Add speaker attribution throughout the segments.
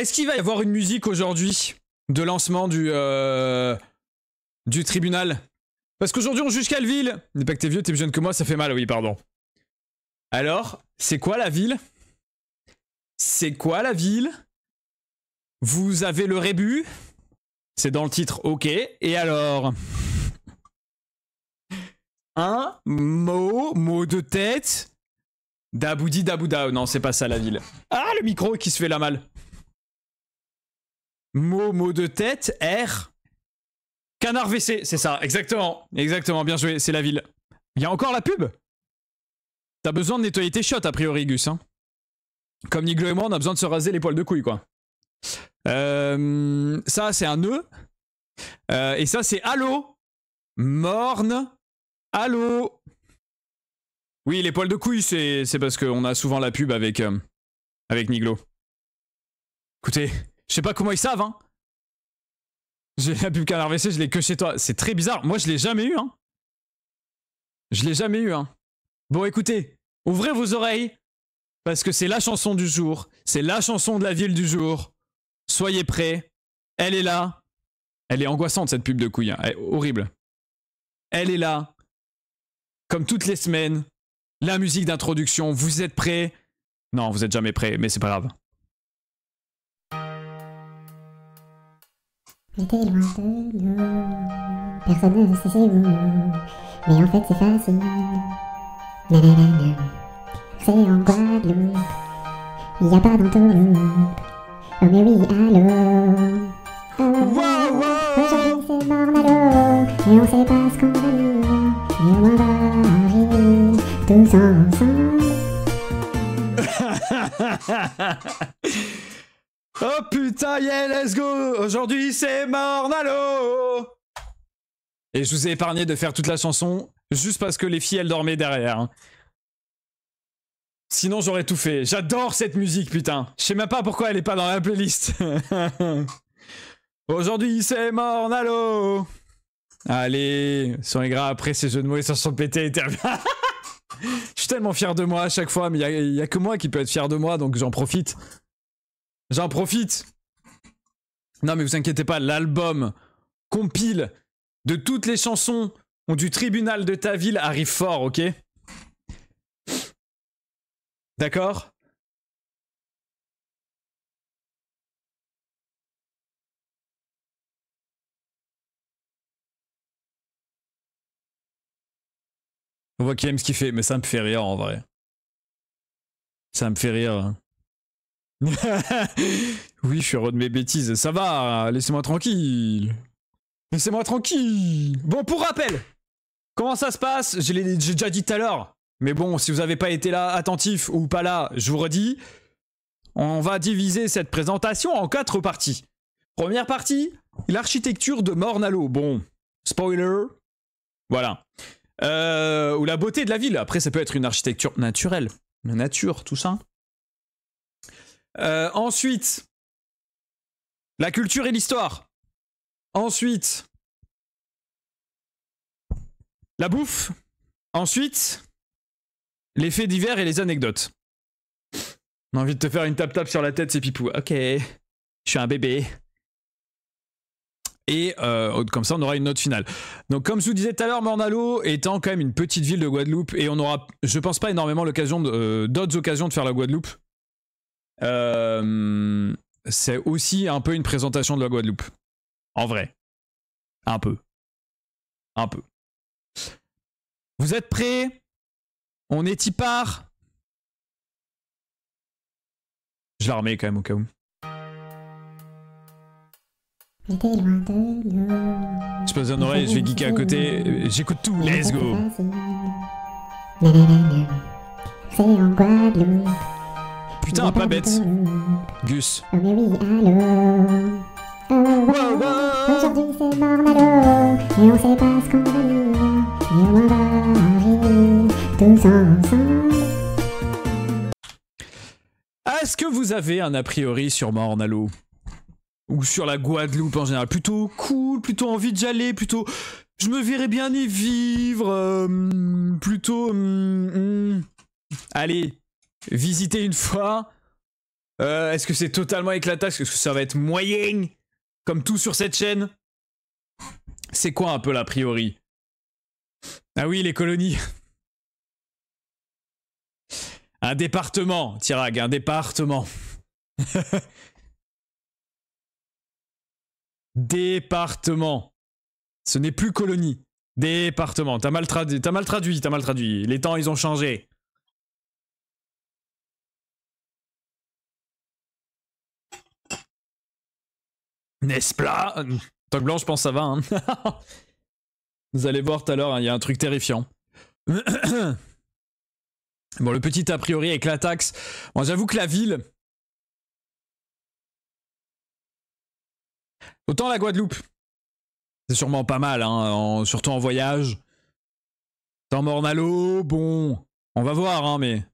Speaker 1: est-ce qu'il va y avoir une musique aujourd'hui de lancement du tribunal? Parce qu'aujourd'hui on juge quelle ville? Dis pas que t'es vieux, t'es plus jeune que moi, ça fait mal, oui, pardon. Alors, c'est quoi la ville? C'est quoi la ville? Vous avez le rébut? C'est dans le titre, ok. Et alors? Un mot de tête. Daboudi Dabouda. Non, c'est pas ça la ville. Ah, le micro qui se fait la malle. Mot de tête. R. Canard WC. C'est ça, exactement. Exactement, bien joué, c'est la ville. Il y a encore la pub? T'as besoin de nettoyer tes shots, a priori, Gus. Hein. Comme Niglo et moi, on a besoin de se raser les poils de couilles, quoi. Ça, c'est un nœud. Et ça, c'est allô. Morne. Allô. Oui, les poils de couilles, c'est parce qu'on a souvent la pub avec Niglo. Écoutez, je sais pas comment ils savent, hein. J'ai la pub Canard WC, je l'ai que chez toi. C'est très bizarre. Moi, je l'ai jamais eu, hein. Je l'ai jamais eu, hein. Bon, écoutez, ouvrez vos oreilles, parce que c'est la chanson du jour. C'est la chanson de la ville du jour. Soyez prêts. Elle est là. Elle est angoissante, cette pub de couilles. Hein. Elle est horrible. Elle est là. Comme toutes les semaines. La musique d'introduction. Vous êtes prêts? Non, vous êtes jamais prêts, mais c'est pas grave.
Speaker 2: J'étais loin de nous, personne ne sait c'est où, mais en fait c'est facile. Nanana, c'est en Guadeloupe, il n'y a pas d'entourloupe. Oh mais oui, allô. Aujourd'hui c'est Mornalo, et on sait pas ce qu'on va dire, mais on va rire tous ensemble.
Speaker 1: Oh putain, yeah, let's go! Aujourd'hui c'est Mornalo! Et je vous ai épargné de faire toute la chanson, juste parce que les filles elles dormaient derrière. Hein. Sinon j'aurais tout fait. J'adore cette musique, putain. Je sais même pas pourquoi elle est pas dans la playlist. Aujourd'hui c'est Mornalo! Allez, sur les gras, après ces jeux de mots et chansons pétées. Je suis tellement fier de moi à chaque fois, mais y a que moi qui peut être fier de moi, donc j'en profite. J'en profite. Non mais vous inquiétez pas, l'album compile de toutes les chansons du tribunal de ta ville arrive fort, ok? D'accord? On voit qu'il aime ce qu'il fait, mais ça me fait rire en vrai. Ça me fait rire. Oui, je suis heureux de mes bêtises. Ça va, laissez-moi tranquille. Laissez-moi tranquille. Bon, pour rappel, comment ça se passe? J'ai déjà dit tout à l'heure. Mais bon, si vous n'avez pas été là, attentif ou pas là, je vous redis. On va diviser cette présentation en 4 parties. Première partie, l'architecture de Mornalo. Bon, spoiler. Voilà. Ou la beauté de la ville. Après, ça peut être une architecture naturelle. La nature, tout ça. Ensuite, la culture et l'histoire. Ensuite, la bouffe. Ensuite, les faits divers et les anecdotes. On a envie de te faire une tape-tape sur la tête, c'est Pipou. Ok, je suis un bébé. Et comme ça, on aura une note finale. Donc, comme je vous disais tout à l'heure, Mornalo étant quand même une petite ville de Guadeloupe, et on aura, je pense pas énormément l'occasion d'autres occasions de faire la Guadeloupe. C'est aussi un peu une présentation de la Guadeloupe. En vrai. Un peu. Un peu. Vous êtes prêts? On est y part. Je la remets quand même au cas où.
Speaker 2: J'étais loin de nous.
Speaker 1: Je pose un oreille, je vais geeker à côté. J'écoute tout, let's go.
Speaker 2: Nanana, c'est en Guadeloupe.
Speaker 1: Putain, pas bête. Gus.
Speaker 2: Oh mais oui, allô. Aujourd'hui c'est Mornalo, et on sait pas ce qu'on va dire, et on va rire tous ensemble.
Speaker 1: Est-ce que vous avez un a priori sur Mornalo? Ou sur la Guadeloupe en général? Plutôt cool, plutôt envie d'y aller, plutôt... Je me verrais bien y vivre, plutôt... Allez, visiter une fois. Est-ce que c'est totalement éclataxe? Est-ce que ça va être moyen? Comme tout sur cette chaîne? C'est quoi un peu l'a priori? Ah oui, les colonies. Un département, Tirag, un département. Département. Ce n'est plus colonie. Département. T'as mal traduit, t'as mal traduit, t'as mal traduit. Les temps, ils ont changé. N'est-ce pas? Toque blanche, je pense que ça va, hein. Vous allez voir tout à l'heure, il y a un truc terrifiant. Bon, le petit a priori avec la taxe. Bon, j'avoue que la ville... Autant la Guadeloupe. C'est sûrement pas mal, hein, surtout en voyage. Dans Morne-à-l'eau, bon... On va voir, hein, mais...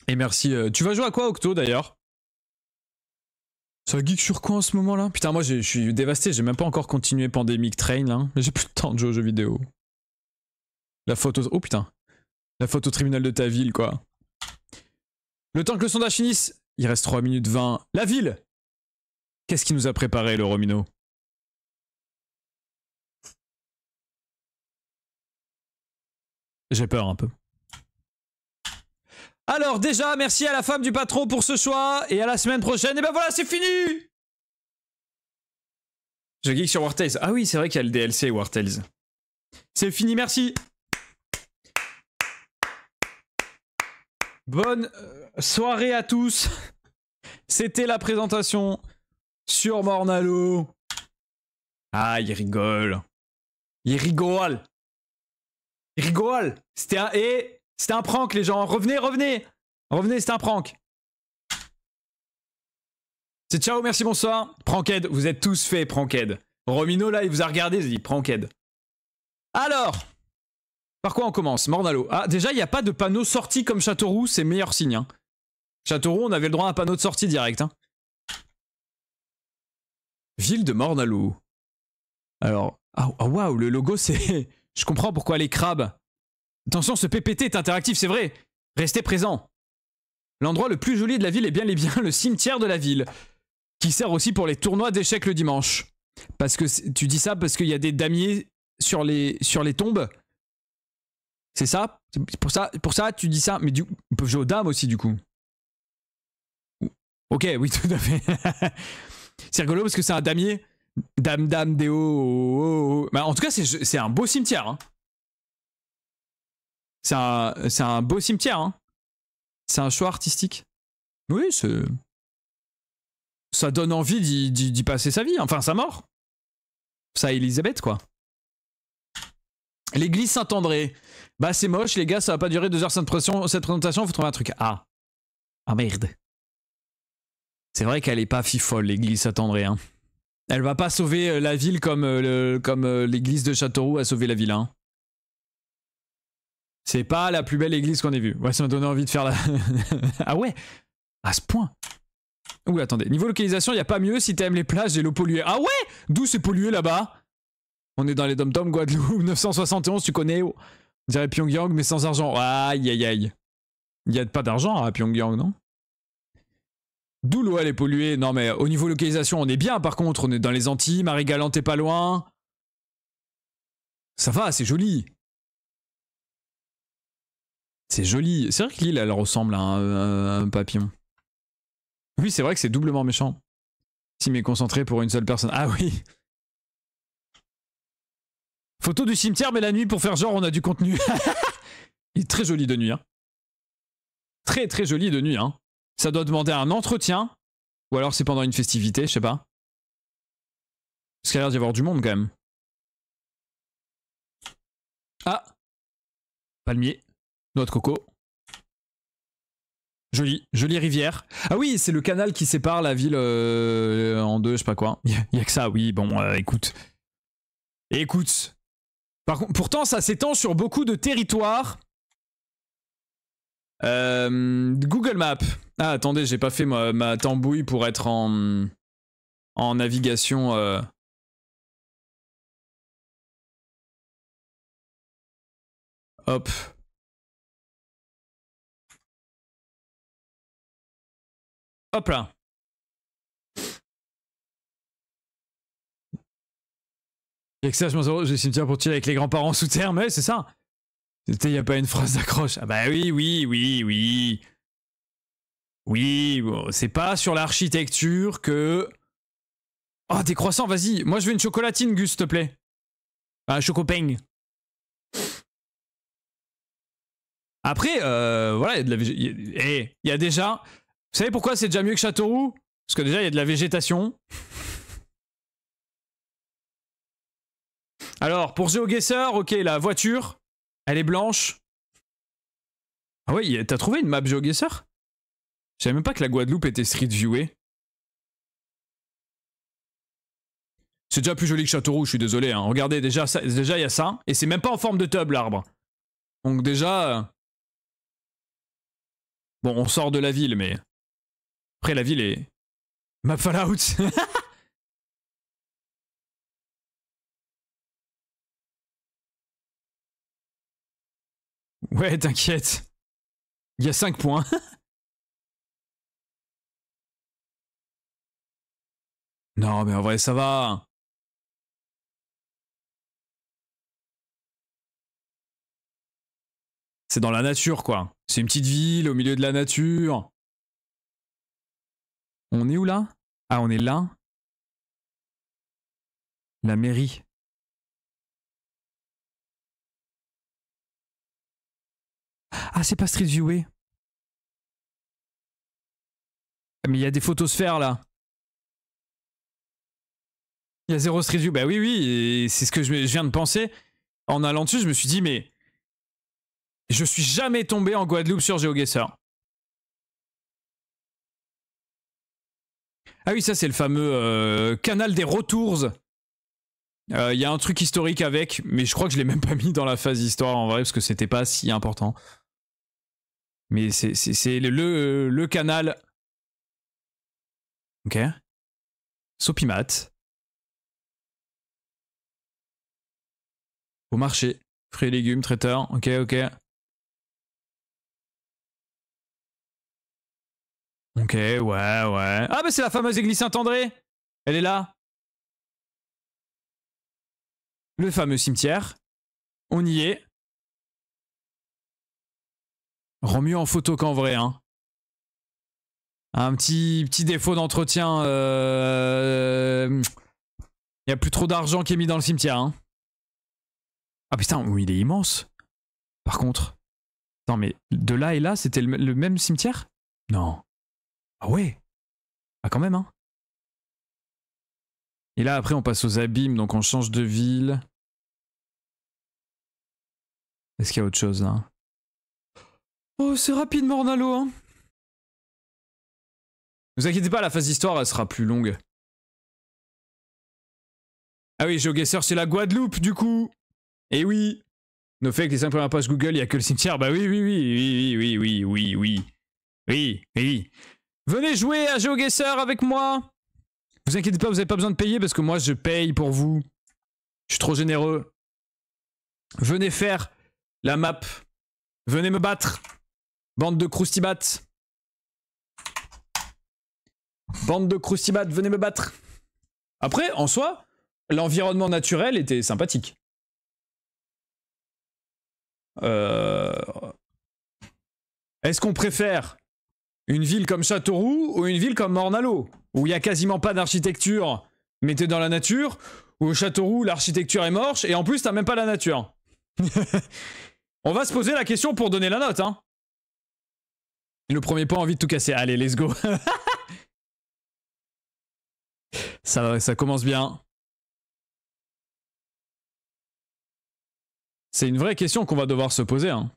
Speaker 1: Et merci. Tu vas jouer à quoi, Octo, d'ailleurs? Ça geek sur quoi en ce moment-là? Putain, moi, je suis dévasté. J'ai même pas encore continué Pandemic Train, là. Mais j'ai plus le temps de jouer aux jeux vidéo. La photo... Oh, putain. La photo au tribunal de ta ville, quoi. Le temps que le sondage finisse, il reste 3 minutes 20. La ville! Qu'est-ce qui nous a préparé, le Romino? J'ai peur un peu. Alors déjà, merci à la femme du patron pour ce choix, et à la semaine prochaine, et ben voilà, c'est fini! Je geek sur War Tales. Ah oui, c'est vrai qu'il y a le DLC War Tales. C'est fini, merci! Bonne soirée à tous! C'était la présentation sur Morne-à-l'eau. Ah, il rigole. Il rigole. Il rigole. C'était un... C'était un prank, les gens. Revenez, revenez. Revenez, c'était un prank. C'est ciao, merci, bonsoir. Pranked, vous êtes tous faits, Pranked. Romino, là, il vous a regardé, il a dit Pranked. Alors, par quoi on commence? Morne-à-l'eau. Ah, déjà, il n'y a pas de panneau sortie comme Châteauroux, c'est meilleur signe. Hein. Châteauroux, on avait le droit à un panneau de sortie direct. Hein. Ville de Morne-à-l'eau. Alors, ah waouh, le logo, c'est... Je comprends pourquoi les crabes... Attention, ce PPT est interactif, c'est vrai. Restez présent. L'endroit le plus joli de la ville est bien le cimetière de la ville, qui sert aussi pour les tournois d'échecs le dimanche. Parce que tu dis ça parce qu'il y a des damiers sur les tombes. C'est ça? Pour ça, tu dis ça. Mais on peut jouer aux dames aussi, du coup. Ok, oui, tout à fait. C'est rigolo parce que c'est un damier. Dame, dame, déo. Oh, oh. Bah, en tout cas, c'est un beau cimetière. Hein. C'est un beau cimetière. Hein. C'est un choix artistique. Oui, ça donne envie d'y passer sa vie. Enfin, sa mort. Ça, Elisabeth, quoi. L'église Saint-André. Bah, c'est moche, les gars, ça va pas durer 2 heures cette présentation, faut trouver un truc. Ah. Ah, merde. C'est vrai qu'elle est pas fifole, l'église Saint-André. Hein. Elle va pas sauver la ville comme l'église de Châteauroux a sauvé la ville. Hein. C'est pas la plus belle église qu'on ait vue. Ouais, ça m'a donné envie de faire la... Ah ouais? À ce point? Ouh, attendez. Niveau localisation, y a pas mieux si t'aimes les plages et l'eau polluée. Ah ouais? D'où c'est pollué là-bas? On est dans les dom-toms, Guadeloupe, 971, tu connais? On dirait Pyongyang, mais sans argent. Aïe, aïe, aïe. Y a pas d'argent à Pyongyang, non? D'où l'eau, elle est polluée. Non, mais au niveau localisation, on est bien, par contre. On est dans les Antilles, Marie-Galante est pas loin. Ça va, c'est joli. C'est joli. C'est vrai que l'île, elle ressemble à un papillon. Oui, c'est vrai que c'est doublement méchant. Si mais concentré pour une seule personne. Ah oui. Photo du cimetière, mais la nuit pour faire genre on a du contenu. Il est très joli de nuit. Hein. Très très joli de nuit. Hein. Ça doit demander un entretien. Ou alors c'est pendant une festivité, je sais pas. Parce qu'il a l'air d'y avoir du monde quand même. Ah. Palmier. Noix de coco. Jolie, jolie rivière. Ah oui, c'est le canal qui sépare la ville en deux, je sais pas quoi. Y a que ça, oui, bon, écoute. Écoute. Par contre, pourtant, ça s'étend sur beaucoup de territoires. Google Maps. Ah, attendez, j'ai pas fait ma tambouille pour être en navigation. Hop. Hop là. Y'a que ça, je m'en j'ai cimetière pour tirer avec les grands-parents sous terre, mais c'est ça. Y a pas une phrase d'accroche. Ah bah oui, oui, oui, oui. Oui, bon, c'est pas sur l'architecture que... Oh, des croissants, vas-y. Moi, je veux une chocolatine, Gus, s'il te plaît. Un chocopeigne. Après, voilà, il y a de la il y a déjà... Vous savez pourquoi c'est déjà mieux que Châteauroux? Parce que déjà, il y a de la végétation. Alors, pour GeoGuessr, ok, la voiture, elle est blanche. Ah ouais, t'as trouvé une map GeoGuessr? Je savais même pas que la Guadeloupe était street viewée. C'est déjà plus joli que Châteauroux, je suis désolé. Hein. Regardez, déjà, il y a ça. Et c'est même pas en forme de tub, l'arbre. Donc déjà... Bon, on sort de la ville, mais... Après, la ville est... Map Fallout. Ouais, t'inquiète. Il y a 5 points. Non, mais en vrai, ça va. C'est dans la nature, quoi. C'est une petite ville au milieu de la nature. On est où, là? Ah, on est là. La mairie. Ah, c'est pas Street Viewé. Mais il y a des photosphères, là. Il y a zéro Street View. Bah oui, oui, c'est ce que je viens de penser. En allant dessus, je me suis dit, mais... Je suis jamais tombé en Guadeloupe sur GeoGuessr. Ah oui, ça c'est le fameux canal des retours. Il y a un truc historique avec, mais je crois que je l'ai même pas mis dans la phase histoire en vrai, parce que c'était pas si important. Mais c'est le canal... Ok. Sopimat. Au marché. Fruits et légumes, traiteur. Ok, ok. Ok, ouais, ouais. Ah bah c'est la fameuse église Saint-André. Elle est là. Le fameux cimetière. On y est. Rend mieux en photo qu'en vrai, hein. Un petit défaut d'entretien. Il y a plus trop d'argent qui est mis dans le cimetière, hein. Ah putain, oui, il est immense. Par contre. Non mais de là et là, c'était le même cimetière? Non. Ah ouais. Ah quand même, hein. Et là après on passe aux abîmes, donc on change de ville. Est-ce qu'il y a autre chose là? Oh c'est rapide Mornalo, hein. Ne vous inquiétez pas, la phase histoire elle sera plus longue. Ah oui, GeoGuessr c'est la Guadeloupe du coup. Et oui. Ne fait que les 5 premières pages Google, il n'y a que le cimetière. Bah oui, oui, oui, oui, oui, oui, oui, oui. Oui, oui. Venez jouer à GeoGuessr avec moi. Vous inquiétez pas, vous n'avez pas besoin de payer parce que moi je paye pour vous. Je suis trop généreux. Venez faire la map. Venez me battre. Bande de croustibat. Bande de croustibat, venez me battre. Après, en soi, l'environnement naturel était sympathique. Est-ce qu'on préfère une ville comme Châteauroux ou une ville comme Mornalo, où il n'y a quasiment pas d'architecture, mais t'es dans la nature, ou au Châteauroux, l'architecture est moche, et en plus, t'as même pas la nature. On va se poser la question pour donner la note, hein. Le premier point, envie de tout casser. Allez, let's go. Ça commence bien. C'est une vraie question qu'on va devoir se poser, hein.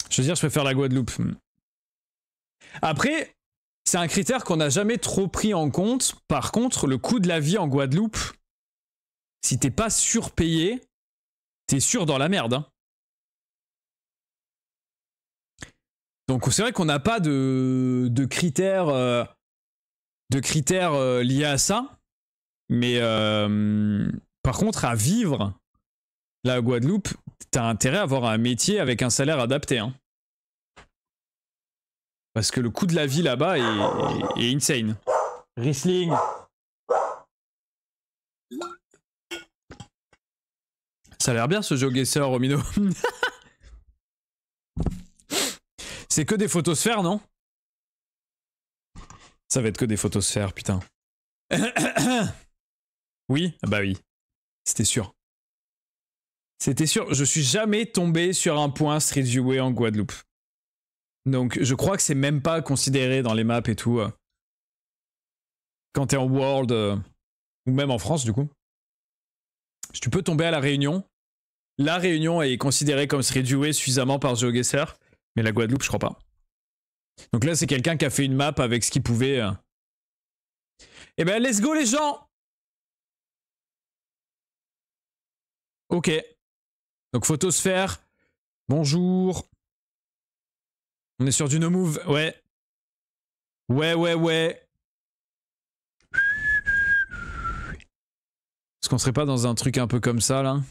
Speaker 1: Je veux dire, je préfère la Guadeloupe. Après, c'est un critère qu'on n'a jamais trop pris en compte. Par contre, le coût de la vie en Guadeloupe, si t'es pas surpayé, t'es sûr dans la merde, hein. Donc c'est vrai qu'on n'a pas de critères, liés à ça. Mais par contre, à vivre la Guadeloupe, t'as intérêt à avoir un métier avec un salaire adapté. Hein. Parce que le coût de la vie là-bas est insane. Riesling. Ça a l'air bien ce GeoGuessr, Romino. C'est que des photosphères, non? Ça va être que des photosphères, putain. Oui? Bah oui. C'était sûr. C'était sûr. Je suis jamais tombé sur un point Street View en Guadeloupe. Donc je crois que c'est même pas considéré dans les maps et tout. Quand t'es en World, ou même en France du coup. Tu peux tomber à La Réunion. La Réunion est considérée comme Street View suffisamment par GeoGuessr. Mais la Guadeloupe, je crois pas. Donc là, c'est quelqu'un qui a fait une map avec ce qu'il pouvait. Eh ben, let's go les gens! Ok. Donc photosphère. Bonjour. On est sur du no move. Ouais. Ouais. Est-ce qu'on serait pas dans un truc un peu comme ça, là?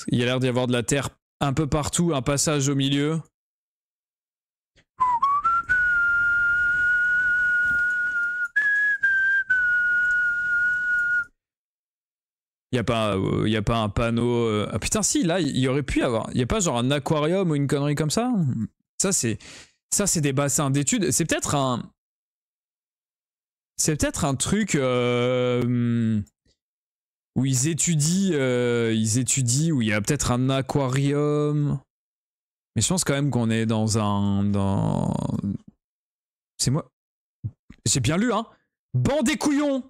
Speaker 1: Il y a l'air d'y avoir de la terre un peu partout, un passage au milieu. Y a pas un panneau... Ah putain si, là, il y aurait pu y avoir. Y a pas genre un aquarium ou une connerie comme ça? Ça c'est des bassins d'études. C'est peut-être un... C'est peut-être un truc où ils étudient, où il y a peut-être un aquarium. Mais je pense quand même qu'on est dans un... C'est moi. J'ai bien lu, hein. Bande des couillons.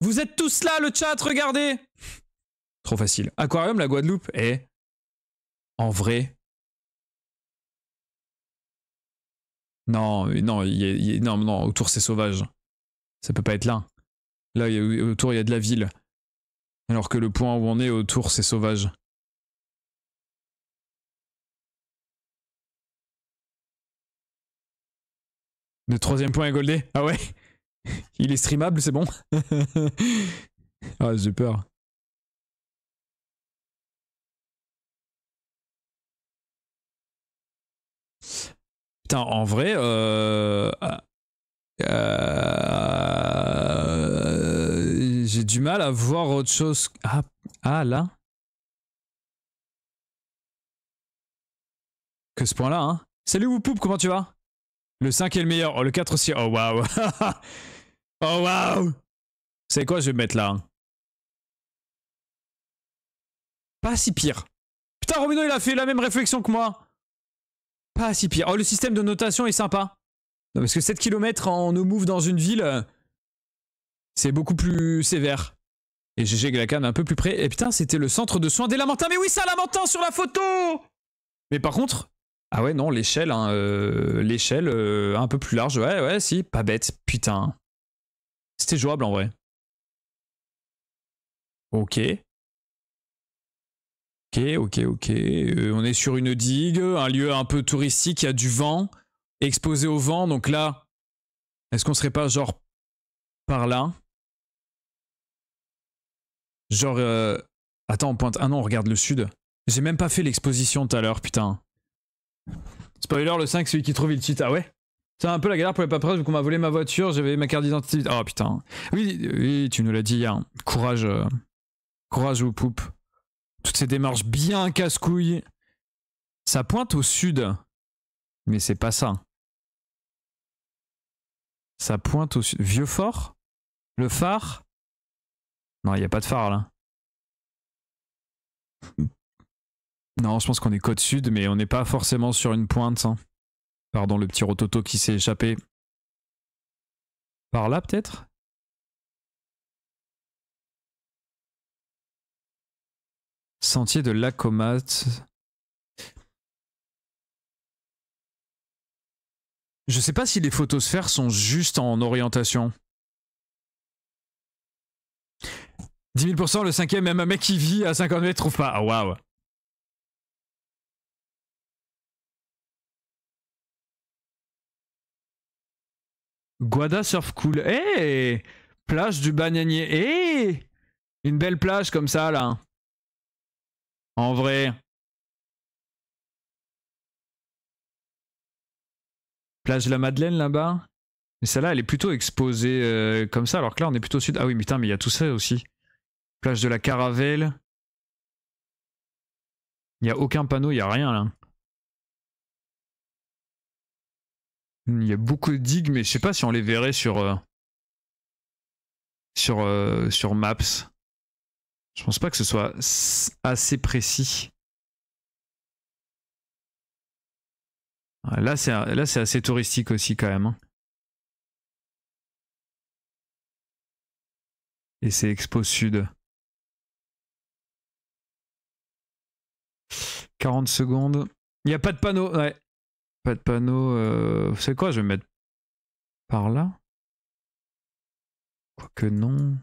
Speaker 1: Vous êtes tous là, le chat, regardez. Trop facile. Aquarium, la Guadeloupe est... En vrai... Non, non, autour c'est sauvage. Ça peut pas être là. Là, autour il y a de la ville. Alors que le point où on est autour c'est sauvage. Le troisième point est goldé. Ah ouais? Il est streamable, c'est bon? Ah, j'ai peur. Putain, en vrai, j'ai du mal à voir autre chose. Ah là? Que ce point-là, hein? Salut Whoopoup, comment tu vas? Le 5 est le meilleur. Oh, le 4 aussi. Oh, waouh. Oh, waouh. C'est quoi, je vais me mettre là? Pas si pire. Putain, Romino, il a fait la même réflexion que moi. Pas si pire. Oh, le système de notation est sympa. Non, parce que 7 km en no move dans une ville, c'est beaucoup plus sévère. Et GG Glacan un peu plus près. Et putain, c'était le centre de soins des Lamentins. Mais oui, c'est un Lamentin sur la photo. Mais par contre... Ah ouais, non, l'échelle, hein, l'échelle un peu plus large. Ouais, si, pas bête. Putain. C'était jouable en vrai. Ok. Ok. On est sur une digue, un lieu un peu touristique, il y a du vent, exposé au vent. Donc là, est-ce qu'on serait pas genre par là? Genre... Attends, on pointe... Ah non, on regarde le sud. J'ai même pas fait l'exposition tout à l'heure, putain. Spoiler, le 5, celui qui trouve il cheat. Ah ouais? C'est un peu la galère pour les paperasses vu qu'on m'a volé ma voiture, j'avais ma carte d'identité. Oh putain. Oui, tu nous l'as dit hier. Courage. Courage aux poupes. Toutes ces démarches bien casse-couilles. Ça pointe au sud. Mais c'est pas ça. Ça pointe au sud. Vieux-Fort? Le phare? Non, il n'y a pas de phare là. Non, je pense qu'on est côte sud, mais on n'est pas forcément sur une pointe. Hein. Pardon, le petit rototo qui s'est échappé. Par là, peut-être? Sentier de Lacomat. Je sais pas si les photosphères sont juste en orientation. 10 000%, le 5ème, même un mec qui vit à 50 mètres trouve pas. Ah, waouh. Guada Surf Cool. Eh hey, plage du Bananier. Eh hey, Une belle plage comme ça, là. En vrai. Plage de la Madeleine, là-bas. Mais celle-là, elle est plutôt exposée comme ça, alors que là, on est plutôt au sud. Ah oui, putain, mais il y a tout ça aussi. Plage de la Caravelle. Il n'y a aucun panneau, il n'y a rien, là. Il y a beaucoup de digues, mais je sais pas si on les verrait sur Maps. Je pense pas que ce soit assez précis. Là, c'est assez touristique aussi quand même. Hein. Et c'est Expo Sud. 40 secondes. Il n'y a pas de panneau, ouais. Pas de panneau. Vous savez quoi, je vais me mettre par là. Quoique non.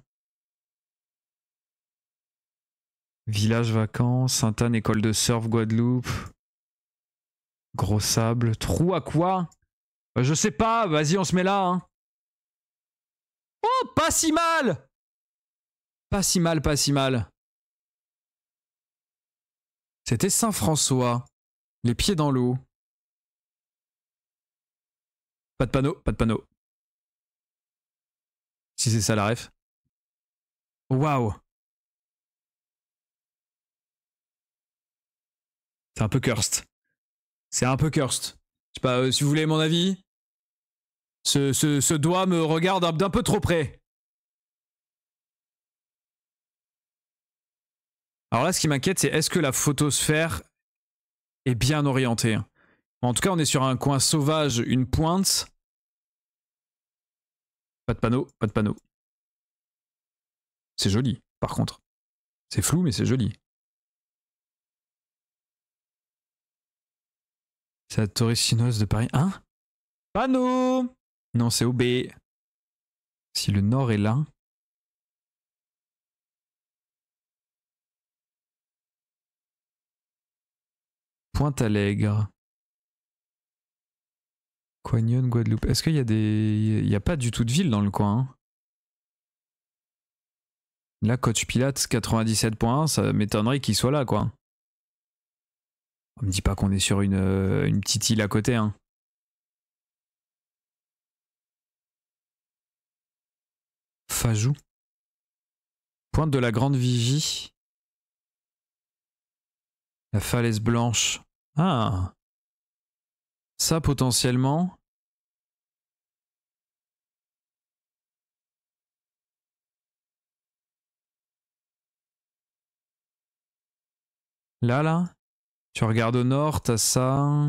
Speaker 1: Village vacances, Sainte-Anne, école de surf, Guadeloupe. Gros sable. Trou à quoi? Je sais pas, vas-y, on se met là. Hein. Oh, pas si mal! Pas si mal, pas si mal. C'était Saint-François. Les pieds dans l'eau. Pas de panneau, pas de panneau. Si c'est ça la ref. Waouh! C'est un peu cursed. C'est un peu cursed. Je sais pas si vous voulez mon avis. Ce doigt me regarde d'un peu trop près. Alors là, ce qui m'inquiète, c'est est-ce que la photosphère est bien orientée? En tout cas, on est sur un coin sauvage, une pointe. Pas de panneau, pas de panneau. C'est joli, par contre. C'est flou, mais c'est joli. C'est la Torre chinoise de Paris. Hein? Panneau! Non, c'est OB. Si le nord est là. Pointe-Allègre. Coignonne, Guadeloupe. Est-ce qu'il y a des... Il n'y a pas du tout de ville dans le coin. Hein. Là, Coach Pilates 97.1, ça m'étonnerait qu'il soit là, quoi. On me dit pas qu'on est sur une petite île à côté, hein. Fajou. Pointe de la Grande Vigie. La falaise blanche. Ah. Ça, potentiellement. Là. Tu regardes au nord, t'as ça.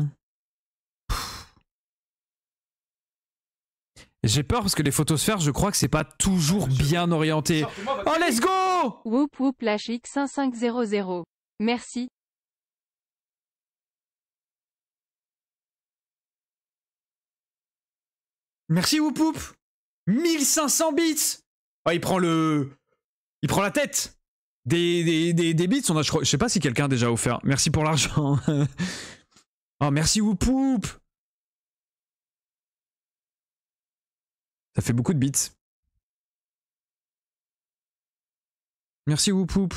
Speaker 1: J'ai peur parce que les photosphères, je crois que c'est pas toujours bien orienté. Oh, let's go!
Speaker 3: Whoop whoop la chic 5500. Merci.
Speaker 1: Merci Whoop Whoop. 1500 bits. Oh, il prend la tête. Des bits, on a, je sais pas si quelqu'un a déjà offert. Merci pour l'argent. Oh, merci Whoop Whoop. Ça fait beaucoup de bits. Merci Whoop Whoop.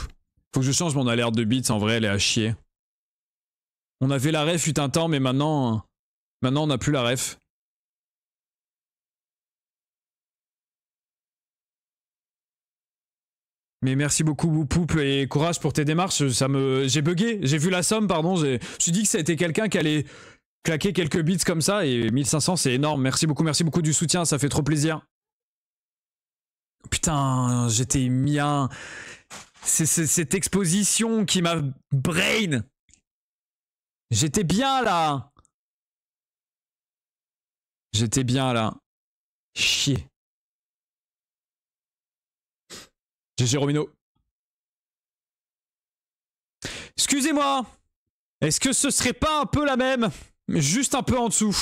Speaker 1: Faut que je change mon alerte de bits, en vrai, elle est à chier. On avait la ref fut un temps, mais maintenant on n'a plus la ref. Mais merci beaucoup Whoop Whoop et courage pour tes démarches, j'ai bugué, j'ai vu la somme, pardon, je me suis dit que ça a été quelqu'un qui allait claquer quelques bits comme ça, et 1500 c'est énorme, merci beaucoup du soutien, ça fait trop plaisir. Putain, j'étais mis un... C'est cette exposition qui m'a brain. J'étais bien là. J'étais bien là. Chier. GG Romino. Excusez-moi. Est-ce que ce serait pas un peu la même? Juste un peu en dessous.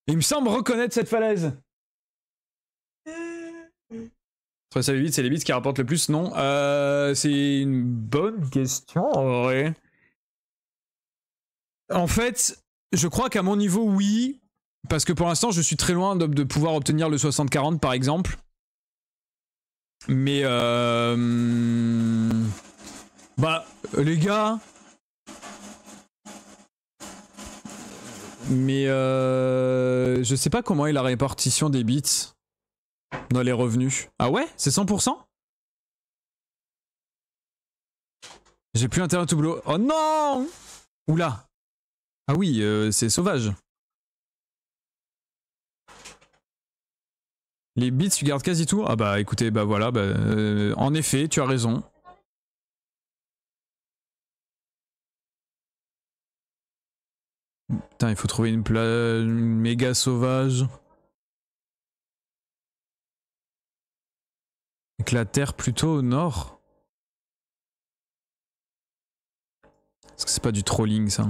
Speaker 1: Il me semble reconnaître cette falaise. Ça vite, c'est les bits qui rapportent le plus, non? C'est une bonne question, en vrai. En fait, je crois qu'à mon niveau, oui. Parce que pour l'instant, je suis très loin de pouvoir obtenir le 60-40, par exemple. Mais bah les gars. Mais je sais pas comment est la répartition des bits dans les revenus. Ah ouais? C'est 100%? J'ai plus internet au boulot. Oh non! Oula! Ah oui, c'est sauvage. Les bits, tu gardes quasi tout? Ah bah écoutez, bah voilà, bah, en effet, tu as raison. Putain, il faut trouver une plage méga sauvage. Avec la terre plutôt au nord. Est-ce que c'est pas du trolling ça?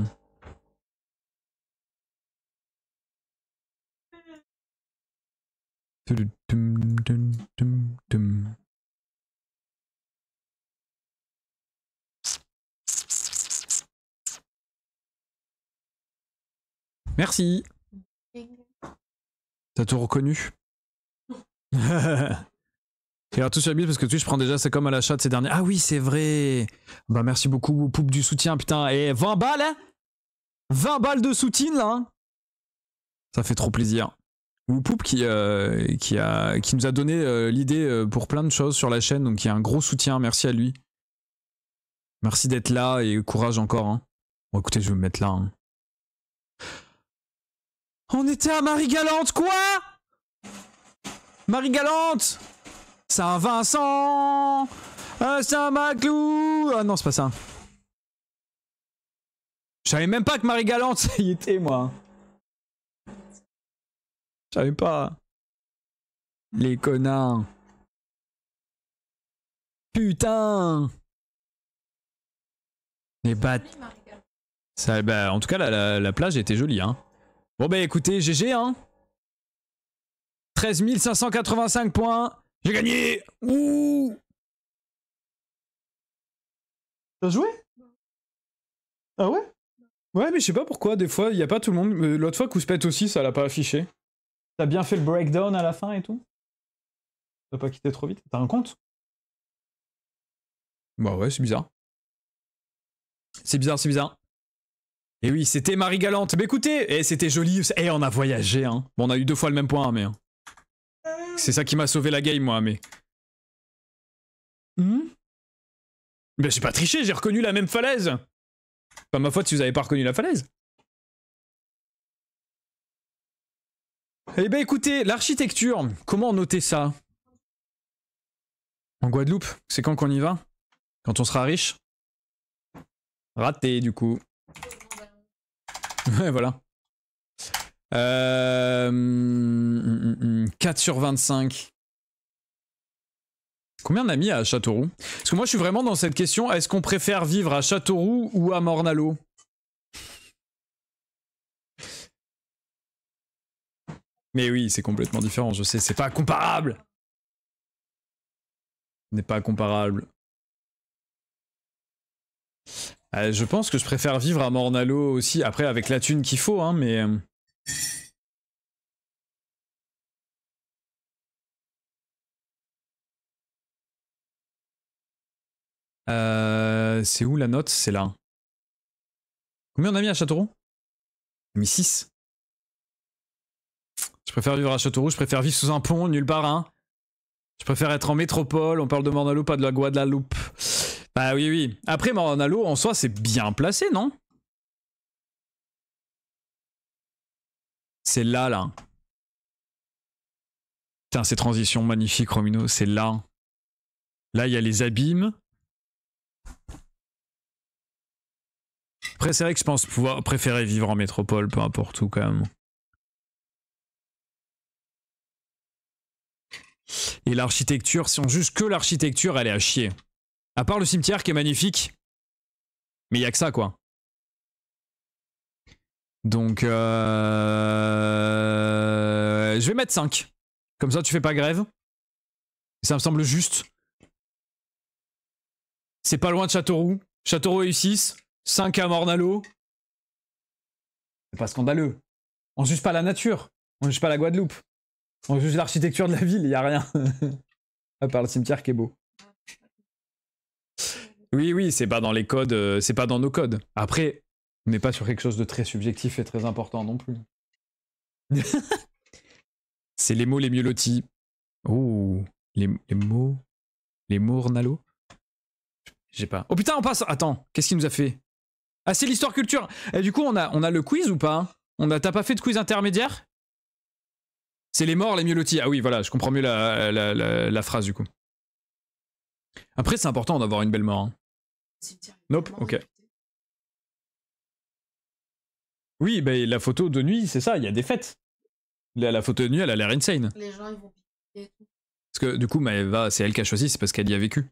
Speaker 1: Merci. T'as tout reconnu? Et alors tout sur Bill parce que Twitch prend déjà c'est comme à l'achat de ces derniers. Ah oui c'est vrai. Bah merci beaucoup Poupe du soutien putain. Et 20 balles hein, 20 balles de soutien là hein. Ça fait trop plaisir. Ou Poupe qui nous a donné l'idée pour plein de choses sur la chaîne. Donc il y a un gros soutien. Merci à lui. Merci d'être là et courage encore hein. Bon écoutez je vais me mettre là hein. On était à Marie-Galante quoi? Marie-Galante Saint-Vincent, Saint-Maclou. Ah non, c'est pas ça. Je savais même pas que Marie-Galante, ça y était, moi. Je savais pas. Les connards. Putain. Les bâtes. Ça, bah, en tout cas, la plage était jolie, hein. Bon, bah écoutez, GG, hein. 13 585 points. J'ai gagné! Ouh! T'as joué? Ah ouais? Ouais, mais je sais pas pourquoi, des fois, il y a pas tout le monde. L'autre fois, Kouspet aussi, ça l'a pas affiché. T'as bien fait le breakdown à la fin et tout? T'as pas quitté trop vite? T'as un compte? Bah ouais, c'est bizarre. C'est bizarre, c'est bizarre. Et oui, c'était Marie-Galante. Mais écoutez, c'était joli. Et on a voyagé, hein. Bon, on a eu 2 fois le même point, mais... C'est ça qui m'a sauvé la game, moi, mais... Ben j'ai pas triché, j'ai reconnu la même falaise. Pas ma faute si vous avez pas reconnu la falaise. Eh ben écoutez, l'architecture, comment noter ça? En Guadeloupe, c'est quand qu'on y va? Quand on sera riche? Raté du coup. Ouais voilà. 4 sur 25. Combien on a mis à Châteauroux? Parce que moi je suis vraiment dans cette question, est-ce qu'on préfère vivre à Châteauroux ou à Morne-à-l'Eau? Mais oui, c'est complètement différent, je sais, c'est pas comparable. Ce n'est pas comparable. Je pense que je préfère vivre à Morne-à-l'Eau aussi, après avec la thune qu'il faut, hein, mais... c'est où la note? C'est là. Combien on a mis à Châteauroux? On a mis 6. Je préfère vivre à Châteauroux, je préfère vivre sous un pont, nulle part, hein. Je préfère être en métropole, on parle de Morne-à-l'Eau, pas de la Guadeloupe. Bah oui, oui. Après, Morne-à-l'Eau, en soi, c'est bien placé, non? C'est là, là. Putain, ces transitions magnifiques, Romino, c'est là. Là, il y a les abîmes. Après, c'est vrai que je pense pouvoir préférer vivre en métropole, peu importe où, quand même. Et l'architecture, si on juge que l'architecture, elle est à chier. À part le cimetière qui est magnifique. Mais il y a que ça, quoi. Donc, je vais mettre 5. Comme ça, tu fais pas grève. Ça me semble juste. C'est pas loin de Châteauroux. Châteauroux est 6. 5 à Morne-à-l'Eau. C'est pas scandaleux. On juge pas la nature. On juge pas la Guadeloupe. On juge l'architecture de la ville, y a rien. À part le cimetière qui est beau. Oui, oui, c'est pas dans les codes, c'est pas dans nos codes. Après, on n'est pas sur quelque chose de très subjectif et très important non plus. C'est les mots les mieux lotis. Oh, les mots... Les Mournalo. J'ai pas... Oh putain, on passe... Attends, qu'est-ce qu'il nous a fait? Ah, c'est l'histoire culture. Et du coup, on a le quiz ou pas? T'as pas fait de quiz intermédiaire? C'est les morts les mieux lotis. Ah oui, voilà, je comprends mieux la phrase du coup. Après, c'est important d'avoir une belle mort. Hein. Nope, ok. Oui, bah, la photo de nuit, c'est ça, il y a des fêtes. La photo de nuit, elle a l'air insane.
Speaker 4: Les gens, ils vont piquer et tout.
Speaker 1: Parce que du coup, Maëva, c'est elle qui a choisi, c'est parce qu'elle y a vécu.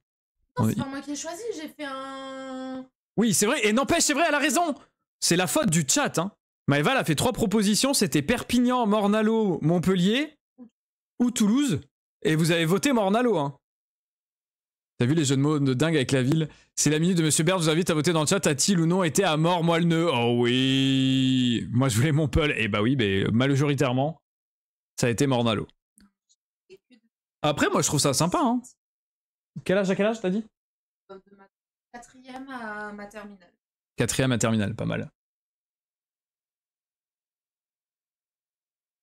Speaker 4: Non, c'est pas moi qui ai choisi, j'ai fait un...
Speaker 1: Oui, c'est vrai, et n'empêche, c'est vrai, elle a raison. C'est la faute du chat, hein. Maëva, elle a fait 3 propositions, c'était Perpignan, Mornalo, Montpellier ou Toulouse. Et vous avez voté Mornalo, hein. T'as vu les jeux de mots de dingue avec la ville? C'est la minute de Monsieur Baird, je vous invite à voter dans le chat. A-t-il ou non été à mort, moi le nœud? Oh oui. Moi je voulais Montpellier. Et bah oui, mais majoritairement, ça a été Mornalo. Après, moi je trouve ça sympa, hein. Quel âge t'as dit?
Speaker 4: De ma 4e à ma terminale.
Speaker 1: 4e à terminale, pas mal.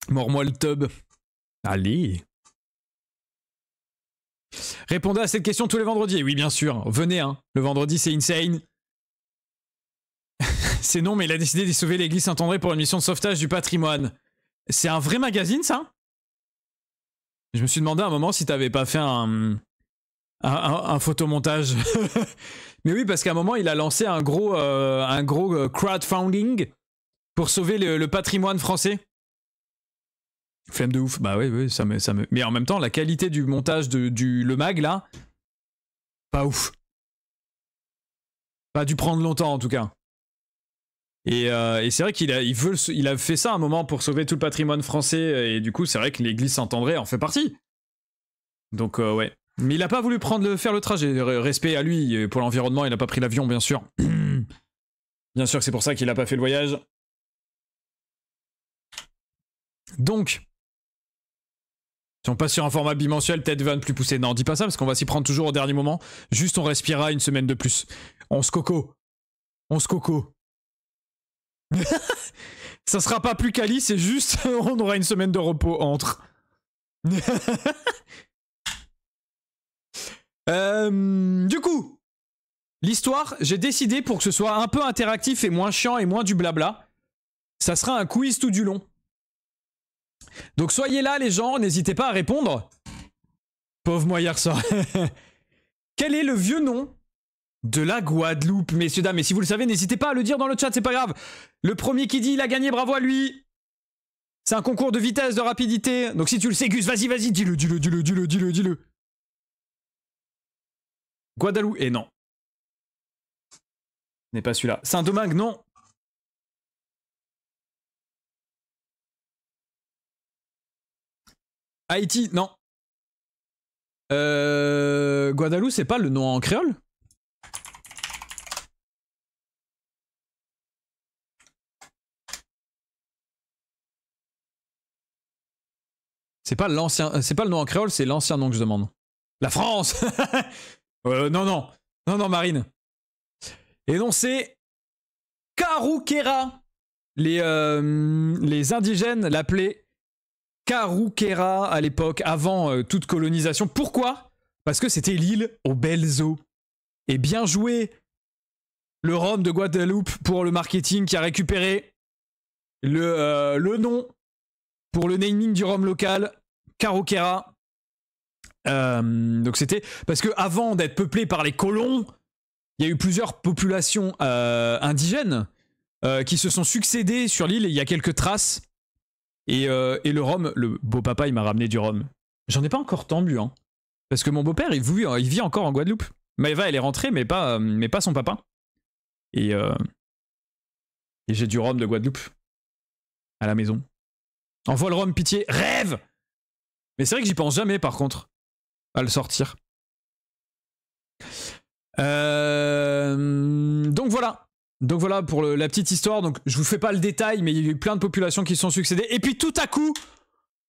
Speaker 1: Mors-moi le tub. Allez. Répondez à cette question tous les vendredis. Oui, bien sûr. Venez, hein. Le vendredi, c'est insane. C'est non, mais il a décidé de sauver l'église Saint-André pour une mission de sauvetage du patrimoine. C'est un vrai magazine, ça? Je me suis demandé à un moment si t'avais pas fait un photomontage. Mais oui, parce qu'à un moment, il a lancé un gros crowdfunding pour sauver le patrimoine français. Flemme de ouf. Bah oui, ça me... Mais en même temps, la qualité du montage le mag, là, pas ouf. Pas dû prendre longtemps, en tout cas. Et c'est vrai qu'il a fait ça à un moment pour sauver tout le patrimoine français, et du coup, c'est vrai que l'église Saint-André en fait partie. Donc, ouais. Mais il a pas voulu faire le trajet. Respect à lui, pour l'environnement, il a pas pris l'avion, bien sûr. Bien sûr, c'est pour ça qu'il a pas fait le voyage. Donc... Si on passe sur un format bimensuel, peut-être va ne plus pousser. Non, dis pas ça parce qu'on va s'y prendre toujours au dernier moment. Juste on respirera une semaine de plus. On se coco. Ça sera pas plus quali, c'est juste on aura une semaine de repos entre. Du coup, l'histoire, j'ai décidé pour que ce soit un peu interactif et moins chiant et moins du blabla. Ça sera un quiz tout du long. Donc soyez là les gens, n'hésitez pas à répondre. Pauvre moi hier soir. Quel est le vieux nom de la Guadeloupe, messieurs dames? Et si vous le savez, n'hésitez pas à le dire dans le chat, c'est pas grave. Le premier qui dit, il a gagné, bravo à lui. C'est un concours de vitesse, de rapidité. Donc si tu le sais Gus, vas-y, dis-le. Guadeloupe, et non. Ce n'est pas celui-là. Saint-Domingue, non. Haïti, non. Guadeloupe, c'est pas le nom en créole? C'est pas l'ancien, c'est pas le nom en créole, c'est l'ancien nom que je demande. La France. Non, Marine. Et non, c'est Karoukéra. Les indigènes l'appelaient Karoukéra à l'époque, avant toute colonisation. Pourquoi? Parce que c'était l'île aux belles eaux. Et bien joué, le rhum de Guadeloupe pour le marketing qui a récupéré le nom pour le naming du rhum local, Karoukéra. Donc c'était parce que avant d'être peuplé par les colons, il y a eu plusieurs populations indigènes qui se sont succédées sur l'île et il y a quelques traces. Et le rhum, le beau papa, il m'a ramené du rhum. J'en ai pas encore tant bu, hein. Parce que mon beau-père, il vit encore en Guadeloupe. Maëva, elle est rentrée, mais pas son papa. Et j'ai du rhum de Guadeloupe. À la maison. Envoie le rhum, pitié. Rêve! Mais c'est vrai que j'y pense jamais, par contre. À le sortir. Donc voilà. Donc voilà pour la petite histoire. Donc je vous fais pas le détail, mais il y a eu plein de populations qui se sont succédées. Et puis tout à coup,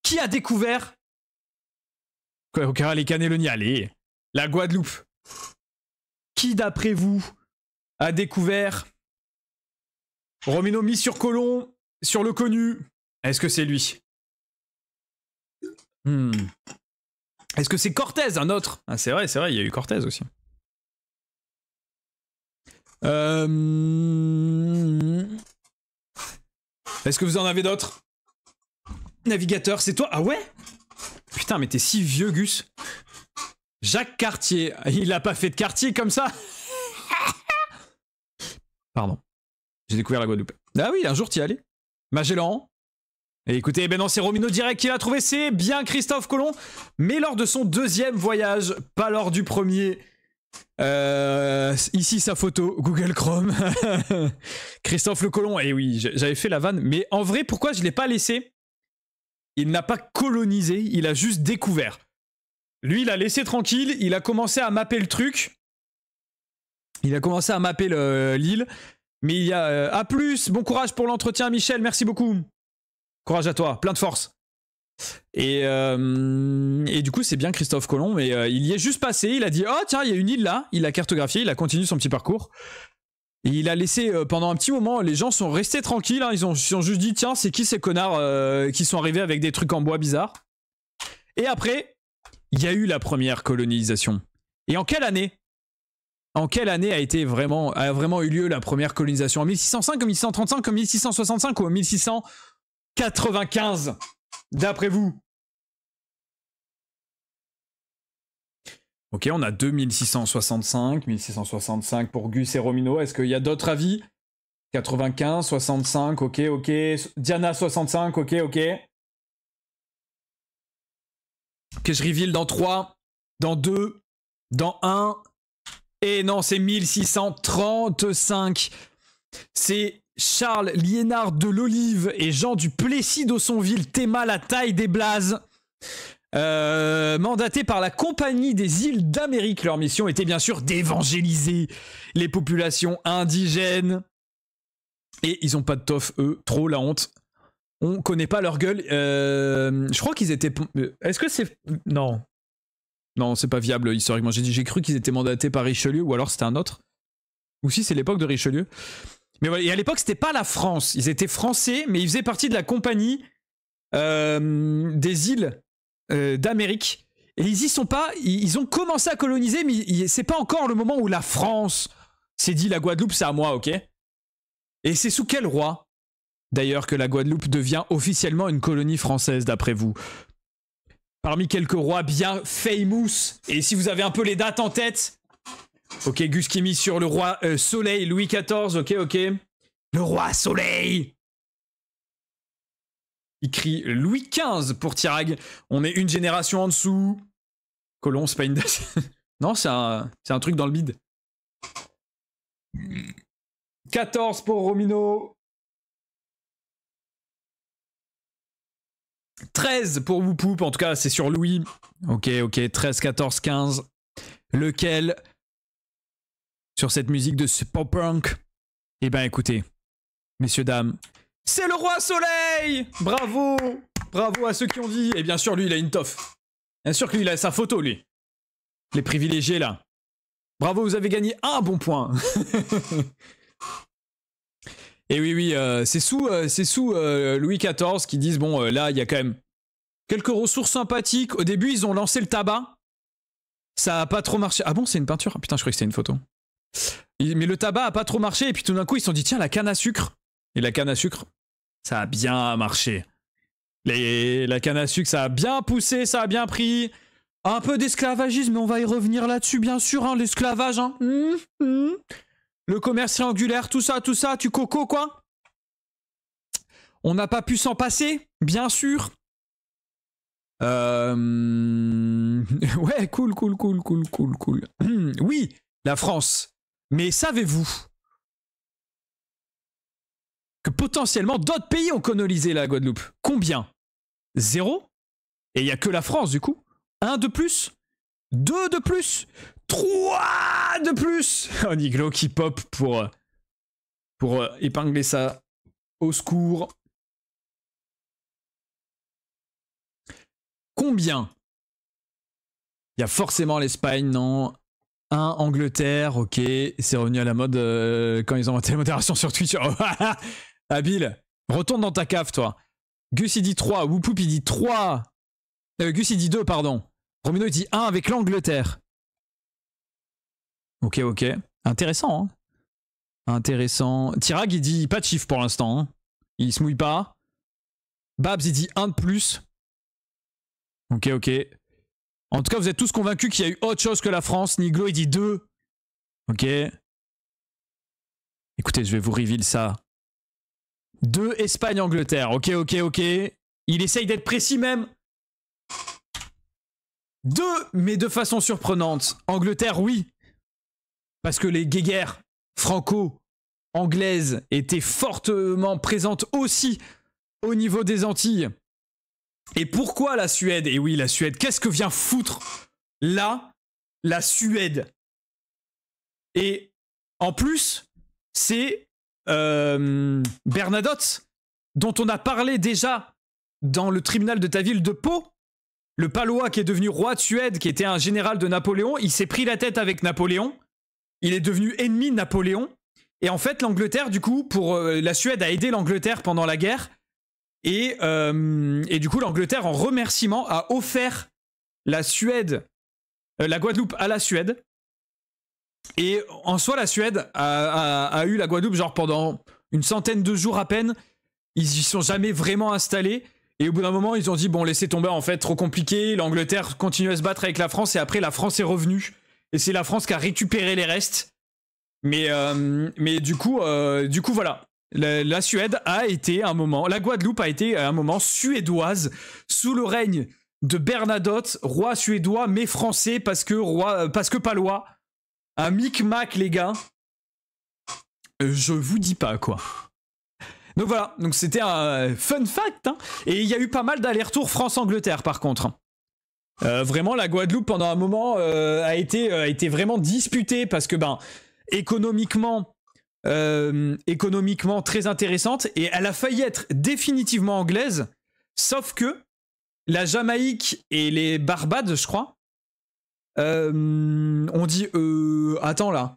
Speaker 1: qui a découvert Au cas les Canélonis, allez. La Guadeloupe. Qui d'après vous a découvert Romino mis sur Colomb, sur le connu? Est-ce que c'est lui? Est-ce que c'est Cortez, un autre? Ah, c'est vrai, il y a eu Cortez aussi. Est-ce que vous en avez d'autres? Navigateur, c'est toi? Ah ouais? Putain, mais t'es si vieux, Gus. Jacques Cartier. Il a pas fait de quartier comme ça? Pardon. J'ai découvert la Guadeloupe. Ah oui, un jour t'y allais. Magellan. Et écoutez, ben non, c'est Romino direct qui l'a trouvé, c'est bien Christophe Colomb, mais lors de son deuxième voyage, pas lors du premier. Ici sa photo, Google Chrome. Christophe le Colomb, et oui, j'avais fait la vanne, mais en vrai, pourquoi je l'ai pas laissé? Il n'a pas colonisé, il a juste découvert. Lui, il a laissé tranquille, il a commencé à mapper le truc. Il a commencé à mapper l'île. Mais il y a... à plus, bon courage pour l'entretien, Michel, merci beaucoup. Courage à toi, plein de force. Et du coup, c'est bien Christophe Colomb, mais il y est juste passé, il a dit « Oh tiens, il y a une île là », il a cartographié, il a continué son petit parcours. Et il a laissé, pendant un petit moment, les gens sont restés tranquilles, hein, ils ont juste dit « Tiens, c'est qui ces connards qui sont arrivés avec des trucs en bois bizarres ?» Et après, il y a eu la première colonisation. Et en quelle année? En quelle année a vraiment eu lieu la première colonisation? En 1605, en 1635, en 1665 ou en 1695? D'après vous? Ok, on a 2665, 1665 pour Gus et Romino. Est-ce qu'il y a d'autres avis? 95, 65, ok. Diana 65, ok. Que je reveal dans 3, dans 2, dans 1... Et non, c'est 1635. C'est Charles Liénard de l'Olive et Jean du Plessis d'Aussonville, Théma la taille des blazes, mandatés par la Compagnie des îles d'Amérique. Leur mission était bien sûr d'évangéliser les populations indigènes. Et ils ont pas de toffe, eux, trop la honte. On connaît pas leur gueule. Je crois qu'ils étaient... Est-ce que c'est... Non. Non, c'est pas viable historiquement. J'ai cru qu'ils étaient mandatés par Richelieu, ou alors c'était un autre. Ou si c'est l'époque de Richelieu. Mais voilà, et à l'époque, c'était pas la France. Ils étaient français, mais ils faisaient partie de la compagnie des îles d'Amérique. Et ils y sont pas. Ils ont commencé à coloniser, mais c'est pas encore le moment où la France s'est dit la Guadeloupe, c'est à moi, ok? Et c'est sous quel roi, d'ailleurs, que la Guadeloupe devient officiellement une colonie française, d'après vous? Parmi quelques rois bien famous. Et si vous avez un peu les dates en tête. Ok, Gus qui est mis sur le roi Soleil, Louis XIV, ok. Le roi Soleil. Il crie Louis XV pour Tirag. On est une génération en dessous. Colomb, c'est pas une date. Non, c'est un truc dans le bide. 14 pour Romino. 13 pour Whoopoup, en tout cas c'est sur Louis. Ok, 13, 14, 15. Lequel? Sur cette musique de ce pop-punk? Eh ben écoutez, messieurs, dames, c'est le roi Soleil! Bravo! Bravo à ceux qui ont dit. Et bien sûr, lui, il a une toffe. Bien sûr que lui, il a sa photo, lui. Les privilégiés, là. Bravo, vous avez gagné un bon point. Et oui, c'est sous Louis XIV qui disent, bon, là, il y a quand même quelques ressources sympathiques. Au début, ils ont lancé le tabac. Ça a pas trop marché. Ah bon, c'est une peinture? Putain, je croyais que c'était une photo. Mais le tabac a pas trop marché, et puis tout d'un coup, ils se sont dit, tiens, la canne à sucre. Et la canne à sucre, ça a bien marché. La canne à sucre, ça a bien poussé, ça a bien pris. Un peu d'esclavagisme, mais on va y revenir là-dessus, bien sûr, hein, l'esclavage, hein. Le commerce triangulaire, tout ça, tu coco, quoi. On n'a pas pu s'en passer, bien sûr. Ouais, cool. Oui, la France. Mais savez-vous que potentiellement d'autres pays ont colonisé la Guadeloupe? Combien? 0? Et il n'y a que la France, du coup. 1 de plus? 2 de plus? 3 de plus? Oh, Niglo qui pop pour épingler ça. Au secours. Combien Il y a forcément l'Espagne, non. 1, Angleterre, ok. C'est revenu à la mode quand ils ont inventé la modération sur Twitch. Oh, habile. Retourne dans ta cave, toi. Gus, il dit 3. Whoopoup, il dit 3. Gus, il dit 2, pardon. Romino, il dit 1 avec l'Angleterre. Ok, ok. Intéressant, hein. Intéressant. Tirag, il dit pas de chiffre pour l'instant. Hein. Il se mouille pas. Babs, il dit 1 de plus. Ok, ok. En tout cas, vous êtes tous convaincus qu'il y a eu autre chose que la France. Niglo, il dit 2. Ok. Écoutez, je vais vous reveal ça. 2, Espagne-Angleterre. Ok, ok, ok. Il essaye d'être précis même. 2, mais de façon surprenante. Angleterre, oui. Parce que les guéguerres franco-anglaises étaient fortement présentes aussi au niveau des Antilles. Et pourquoi la Suède? Et oui, la Suède. Qu'est-ce que vient foutre là, la Suède? Et en plus, c'est Bernadotte, dont on a parlé déjà dans le tribunal de ta ville de Pau. Le Palois qui est devenu roi de Suède, qui était un général de Napoléon. Il s'est pris la tête avec Napoléon. Il est devenu ennemi de Napoléon. Et en fait, l'Angleterre, du coup, la Suède a aidé l'Angleterre pendant la guerre. Et du coup, l'Angleterre, en remerciement, a offert la Guadeloupe à la Suède. Et en soi, la Suède a eu la Guadeloupe genre pendant une centaine de jours à peine. Ils y sont jamais vraiment installés. Et au bout d'un moment, ils ont dit, bon, laissez tomber, en fait, trop compliqué. L'Angleterre continue à se battre avec la France. Et après, la France est revenue. Et c'est la France qui a récupéré les restes. Mais du coup, voilà. La Suède a été un moment, la Guadeloupe a été à un moment suédoise sous le règne de Bernadotte, roi suédois mais français parce que palois. Un micmac les gars. Je vous dis pas quoi. Donc voilà, donc c'était un fun fact. Hein. Et il y a eu pas mal d'allers-retours France-Angleterre par contre. Vraiment la Guadeloupe pendant un moment a été vraiment disputée parce que économiquement très intéressante et elle a failli être définitivement anglaise, sauf que la Jamaïque et les Barbades, je crois, on dit attends là,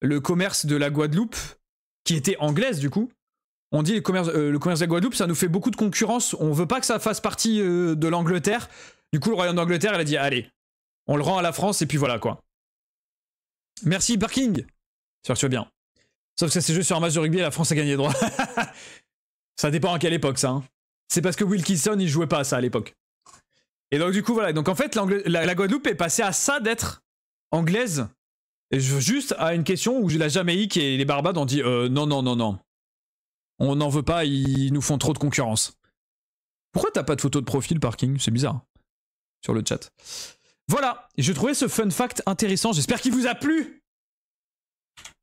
Speaker 1: le commerce de la Guadeloupe qui était anglaise du coup, on dit le commerce de la Guadeloupe ça nous fait beaucoup de concurrence, on veut pas que ça fasse partie de l'Angleterre, du coup le royaume d'Angleterre elle a dit allez, on le rend à la France et puis voilà quoi. Merci Parking, sûr que tu vas bien. Sauf que ça s'est joué sur un match de rugby et la France a gagné droit. Ça dépend à quelle époque ça. Hein. C'est parce que Wilkinson il jouait pas à ça à l'époque. Et donc du coup voilà. Donc en fait la Guadeloupe est passée à ça d'être anglaise. Et juste à une question où la Jamaïque et les Barbades ont dit non non non non. On n'en veut pas, ils nous font trop de concurrence. Pourquoi t'as pas de photo de profil Parking? C'est bizarre. Hein, sur le chat. Voilà. Et je trouvais ce fun fact intéressant. J'espère qu'il vous a plu.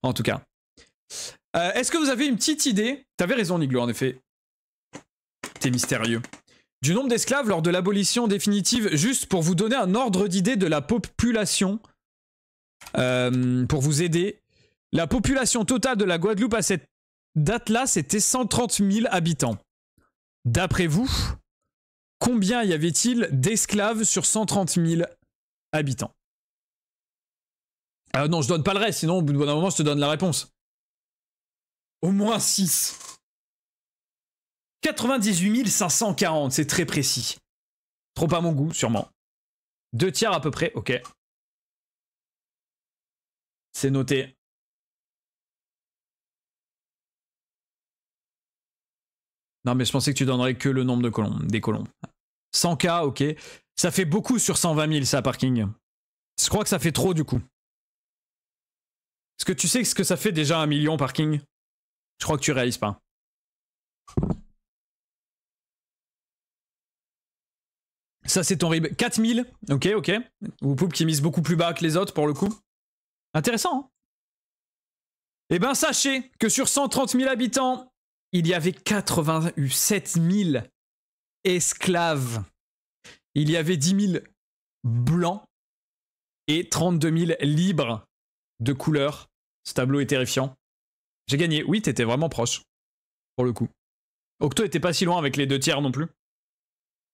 Speaker 1: En tout cas. Est-ce que vous avez une petite idée? T'avais raison Niglo en effet. T'es mystérieux. Du nombre d'esclaves lors de l'abolition définitive, juste pour vous donner un ordre d'idée de la population, pour vous aider. La population totale de la Guadeloupe à cette date-là, c'était 130 000 habitants. D'après vous, combien y avait-il d'esclaves sur 130 000 habitants? Non, je donne pas le reste, sinon au bout d'un moment, je te donne la réponse. Au moins 6. 98 540, c'est très précis. Trop à mon goût, sûrement. 2 tiers à peu près, ok. C'est noté. Non mais je pensais que tu donnerais que le nombre de colons, des colons. 100K, ok. Ça fait beaucoup sur 120 000 ça, Parking. Je crois que ça fait trop du coup. Est-ce que tu sais ce que ça fait déjà 1 million, Parking? Je crois que tu réalises pas. Ça c'est ton rib. 4000, ok, ok. Ou Poup qui mise beaucoup plus bas que les autres pour le coup. Intéressant, hein. Eh ben sachez que sur 130 000 habitants, il y avait 87 000 esclaves. Il y avait 10 000 blancs et 32 000 libres de couleur. Ce tableau est terrifiant. J'ai gagné. Oui, t'étais vraiment proche. Pour le coup. Octo était pas si loin avec les 2 tiers non plus.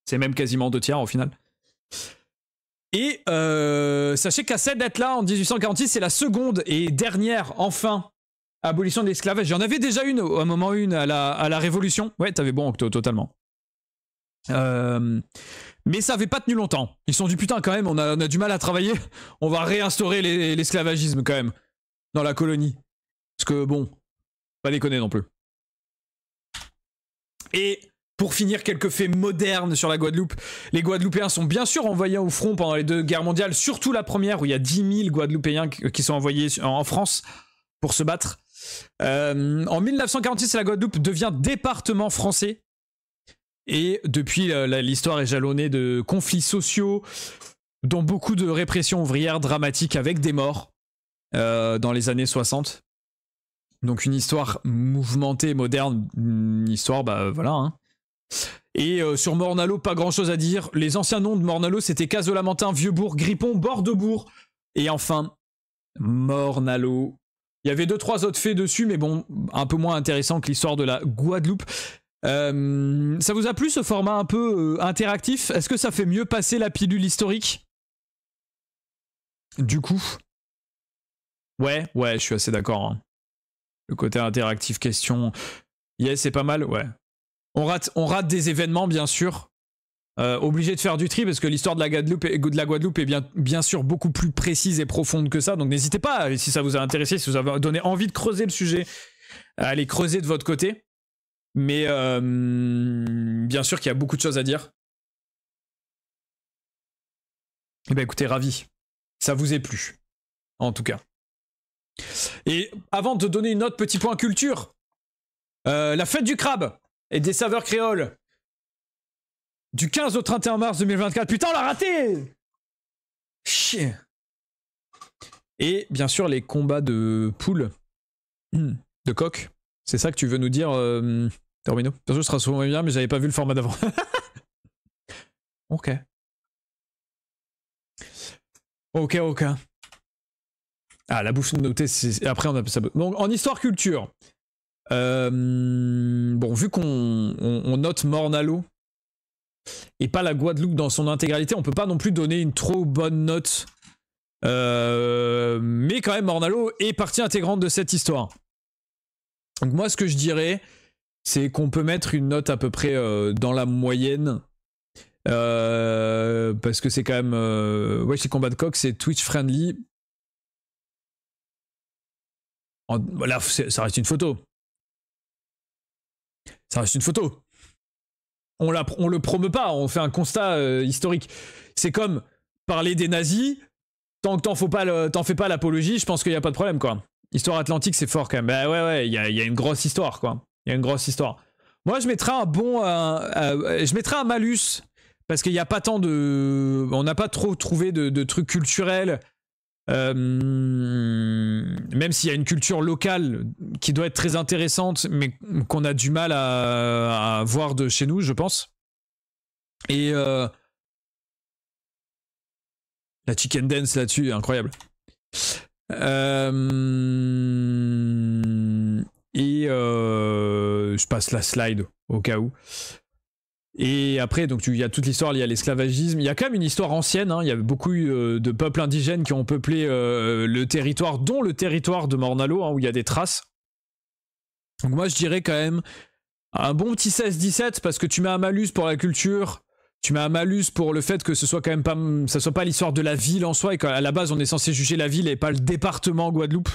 Speaker 1: C'est même quasiment 2 tiers au final. Et sachez qu'à cette date-là, en 1846, c'est la seconde et dernière, enfin, abolition de l'esclavage. Il y en avait déjà une, à un moment à la Révolution. Ouais, t'avais bon, Octo, totalement. Mais ça avait pas tenu longtemps. Ils se sont dit, putain, quand même, on a du mal à travailler. On va réinstaurer l'esclavagisme, quand même, dans la colonie. Parce que, bon, pas déconner non plus. Et pour finir, quelques faits modernes sur la Guadeloupe. Les Guadeloupéens sont bien sûr envoyés au front pendant les 2 guerres mondiales, surtout la première, où il y a 10 000 Guadeloupéens qui sont envoyés en France pour se battre. En 1946, la Guadeloupe devient département français. Et depuis, l'histoire est jalonnée de conflits sociaux, dont beaucoup de répressions ouvrières dramatiques avec des morts dans les années 60. Donc une histoire mouvementée, moderne, une histoire, bah voilà. Hein. Et sur Morne-à-l'Eau, pas grand chose à dire. Les anciens noms de Morne-à-l'Eau, c'était Casolamentin, Vieux-Bourg, Grippon, Bordebourg. Et enfin, Morne-à-l'Eau. Il y avait 2-3 autres faits dessus, mais bon, un peu moins intéressant que l'histoire de la Guadeloupe. Ça vous a plu ce format un peu interactif? Est-ce que ça fait mieux passer la pilule historique? Du coup. Ouais, je suis assez d'accord. Hein. Le côté interactif, question. Yes, c'est pas mal, ouais. On rate des événements, bien sûr. Obligé de faire du tri, parce que l'histoire de la Guadeloupe est bien sûr beaucoup plus précise et profonde que ça. Donc n'hésitez pas, si ça vous a intéressé, si vous avez donné envie de creuser le sujet, à aller creuser de votre côté. Mais bien sûr qu'il y a beaucoup de choses à dire. Eh ben écoutez, ravi. Ça vous est plu. En tout cas. Et avant de donner une autre petit point culture, la fête du crabe et des saveurs créoles du 15 au 31 mars 2024. Putain, on l'a raté! Chier. Et bien sûr, les combats de poules, de coq. C'est ça que tu veux nous dire, Termino? Bien sûr, ce sera souvent bien, mais j'avais pas vu le format d'avant. Ok. Ok. Ah, la bouffe notée, après on appelle ça... Donc, en histoire culture, bon, vu qu'on note Morne-à-l'Eau et pas la Guadeloupe dans son intégralité, on peut pas non plus donner une trop bonne note. Mais quand même, Morne-à-l'Eau est partie intégrante de cette histoire. Donc moi, ce que je dirais, c'est qu'on peut mettre une note à peu près dans la moyenne. Parce que c'est quand même... ouais, chez Combat de Coq, c'est Twitch friendly. Là, ça reste une photo. Ça reste une photo. On le promeut pas, on fait un constat historique. C'est comme parler des nazis, tant que t'en fais pas l'apologie, je pense qu'il n'y a pas de problème, quoi. Histoire atlantique, c'est fort quand même. Bah ouais, il y a une grosse histoire, quoi. Il y a une grosse histoire. Moi, je mettrais je mettrais un malus, parce qu'il n'y a pas tant de... On n'a pas trop trouvé de trucs culturels. Même s'il y a une culture locale qui doit être très intéressante, mais qu'on a du mal à voir de chez nous, je pense. Et la chicken dance là-dessus, incroyable. Je passe la slide au cas où. Et après, donc il y a toute l'histoire liée à l'esclavagisme. Il y a quand même une histoire ancienne. Hein. Il y a beaucoup de peuples indigènes qui ont peuplé le territoire, dont le territoire de Morne-à-l'Eau, hein, où il y a des traces. Donc moi, je dirais quand même un bon petit 16-17, parce que tu mets un malus pour la culture, tu mets un malus pour le fait que ce soit quand même pas, ça soit pas l'histoire de la ville en soi, et qu'à la base, on est censé juger la ville et pas le département Guadeloupe.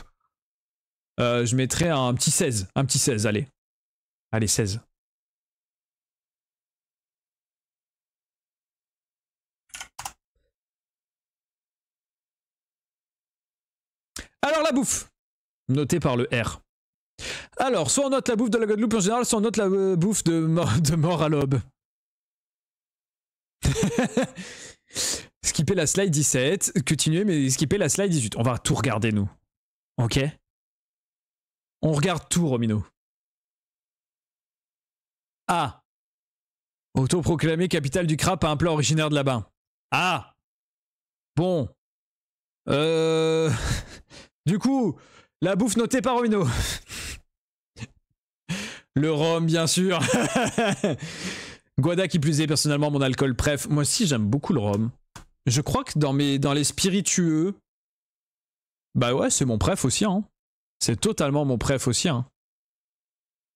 Speaker 1: Je mettrais un petit 16. Un petit 16, allez. Allez, 16. Alors la bouffe, notée par le R. Alors, soit on note la bouffe de la Guadeloupe en général, soit on note la bouffe de mort à l'aube. Skipper la slide 17, continuer mais skipper la slide 18. On va tout regarder nous. Ok? On regarde tout, Romino. Ah. Autoproclamé capitale du crabe à un plat originaire de là-bas. Ah. Bon. Du coup, la bouffe notée par Romino. Le rhum, bien sûr. Guada qui plus est, personnellement, mon alcool préf. Moi aussi, j'aime beaucoup le rhum. Je crois que dans les spiritueux... Bah ouais, c'est mon préf aussi, hein. C'est totalement mon préf aussi, hein.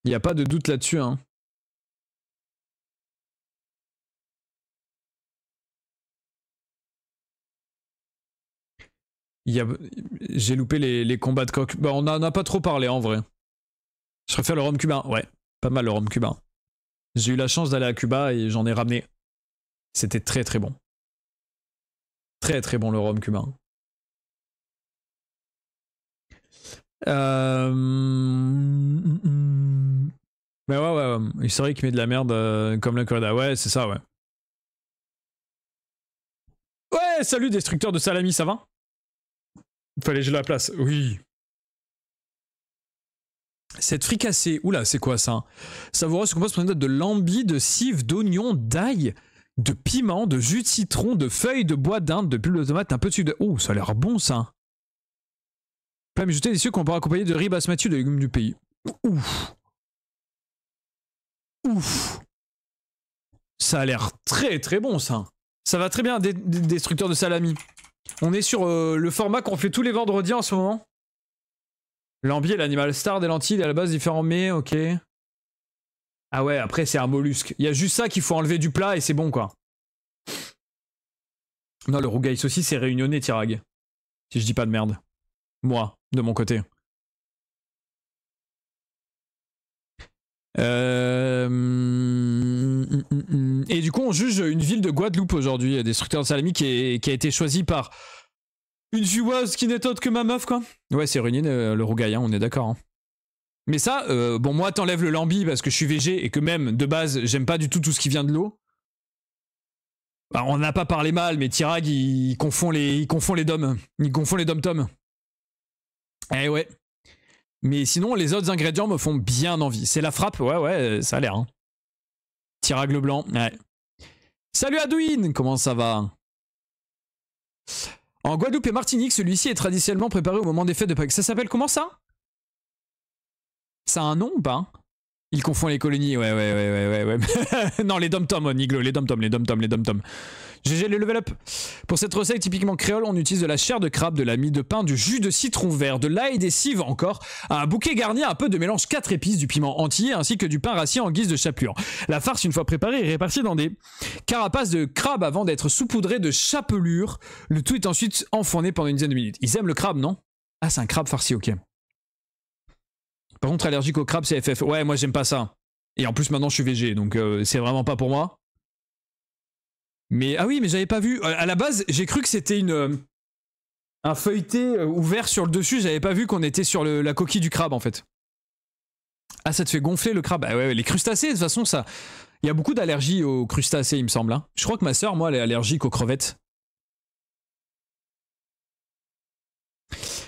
Speaker 1: Il n'y a pas de doute là-dessus, hein. J'ai loupé les combats de coq. Bah, on n'en a pas trop parlé en vrai. Je préfère le rhum cubain. Ouais, pas mal le rhum cubain. J'ai eu la chance d'aller à Cuba et j'en ai ramené. C'était très très bon. Très très bon le rhum cubain. Mais ouais, historique met de la merde comme la corrida. Ouais, c'est ça, ouais. Ouais, salut destructeur de salami, ça va? Fallait que j'ai la place, oui. Cette fricassée, oula, c'est quoi ça? Savoureuse se compose pour une note de lambi, de cive, d'oignon, d'ail, de piment, de jus de citron, de feuilles de bois d'Inde, de pulpe de tomate, un peu de sucre de... Oh, ça a l'air bon ça. Plat mijoté délicieux qu'on pourra accompagner de riz basmati ou de légumes du pays. Ouf. Ouf. Ça a l'air très très bon ça. Ça va très bien, destructeur de salami. On est sur le format qu'on fait tous les vendredis en ce moment. Lambi est l'animal star des lentilles, à la base différent mais ok. Ah ouais, après c'est un mollusque. Il y a juste ça qu'il faut enlever du plat et c'est bon quoi. Non, le rougail saucisse c'est réunionnais, Tirag. Si je dis pas de merde. Moi, de mon côté. Et du coup, on juge une ville de Guadeloupe aujourd'hui, destructeur de salami qui a été choisi par une joueuse qui n'est autre que ma meuf, quoi. Ouais, c'est réuni le rougail, hein, on est d'accord. Hein. Mais ça, bon, moi, t'enlèves le lambi parce que je suis végé et que même, de base, j'aime pas du tout ce qui vient de l'eau. Bah, on n'a pas parlé mal, mais Tirag, il confond les dom. Il confond les dom-tom. Eh ouais. Mais sinon, les autres ingrédients me font bien envie. C'est la frappe, ouais, ça a l'air. Hein. Tirag le blanc, ouais. Salut Adouin, comment ça va? En Guadeloupe et Martinique, celui-ci est traditionnellement préparé au moment des fêtes de Pâques. Ça s'appelle comment ça? Ça a un nom ou pas? Il confond les colonies, ouais. Non, les dom-tom, Niglo, les dom-tom. GG les level up. Pour cette recette typiquement créole, on utilise de la chair de crabe, de la mie de pain, du jus de citron vert, de l'ail, des cives encore, un bouquet garni un peu de mélange 4 épices, du piment entier ainsi que du pain rassis en guise de chapelure. La farce, une fois préparée, est répartie dans des carapaces de crabe avant d'être saupoudrée de chapelure. Le tout est ensuite enfourné pendant une dizaine de minutes. Ils aiment le crabe, non? Ah, c'est un crabe farci, ok. Par contre, allergique au crabe, c'est FF. Ouais, moi j'aime pas ça. Et en plus, maintenant je suis végé, donc c'est vraiment pas pour moi. Mais ah oui, mais j'avais pas vu. À la base, j'ai cru que c'était un feuilleté ouvert sur le dessus. J'avais pas vu qu'on était sur la coquille du crabe en fait. Ah, ça te fait gonfler le crabe? Ah ouais, les crustacés, de toute façon, ça. Il y a beaucoup d'allergies aux crustacés, il me semble. Hein. Je crois que ma soeur, moi, elle est allergique aux crevettes.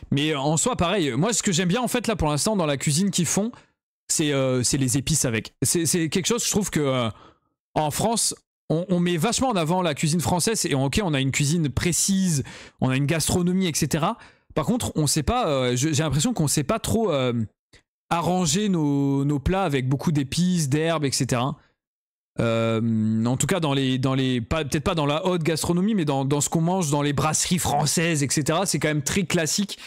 Speaker 1: Mais en soi, pareil. Moi, ce que j'aime bien en fait là pour l'instant dans la cuisine qu'ils font, c'est les épices avec. C'est quelque chose, je trouve que en France. On met vachement en avant la cuisine française et ok, on a une cuisine précise, on a une gastronomie, etc. Par contre, on sait pas, j'ai l'impression qu'on sait pas trop arranger nos plats avec beaucoup d'épices, d'herbes, etc. En tout cas, peut-être pas dans la haute gastronomie, mais dans ce qu'on mange dans les brasseries françaises, etc. C'est quand même très classique.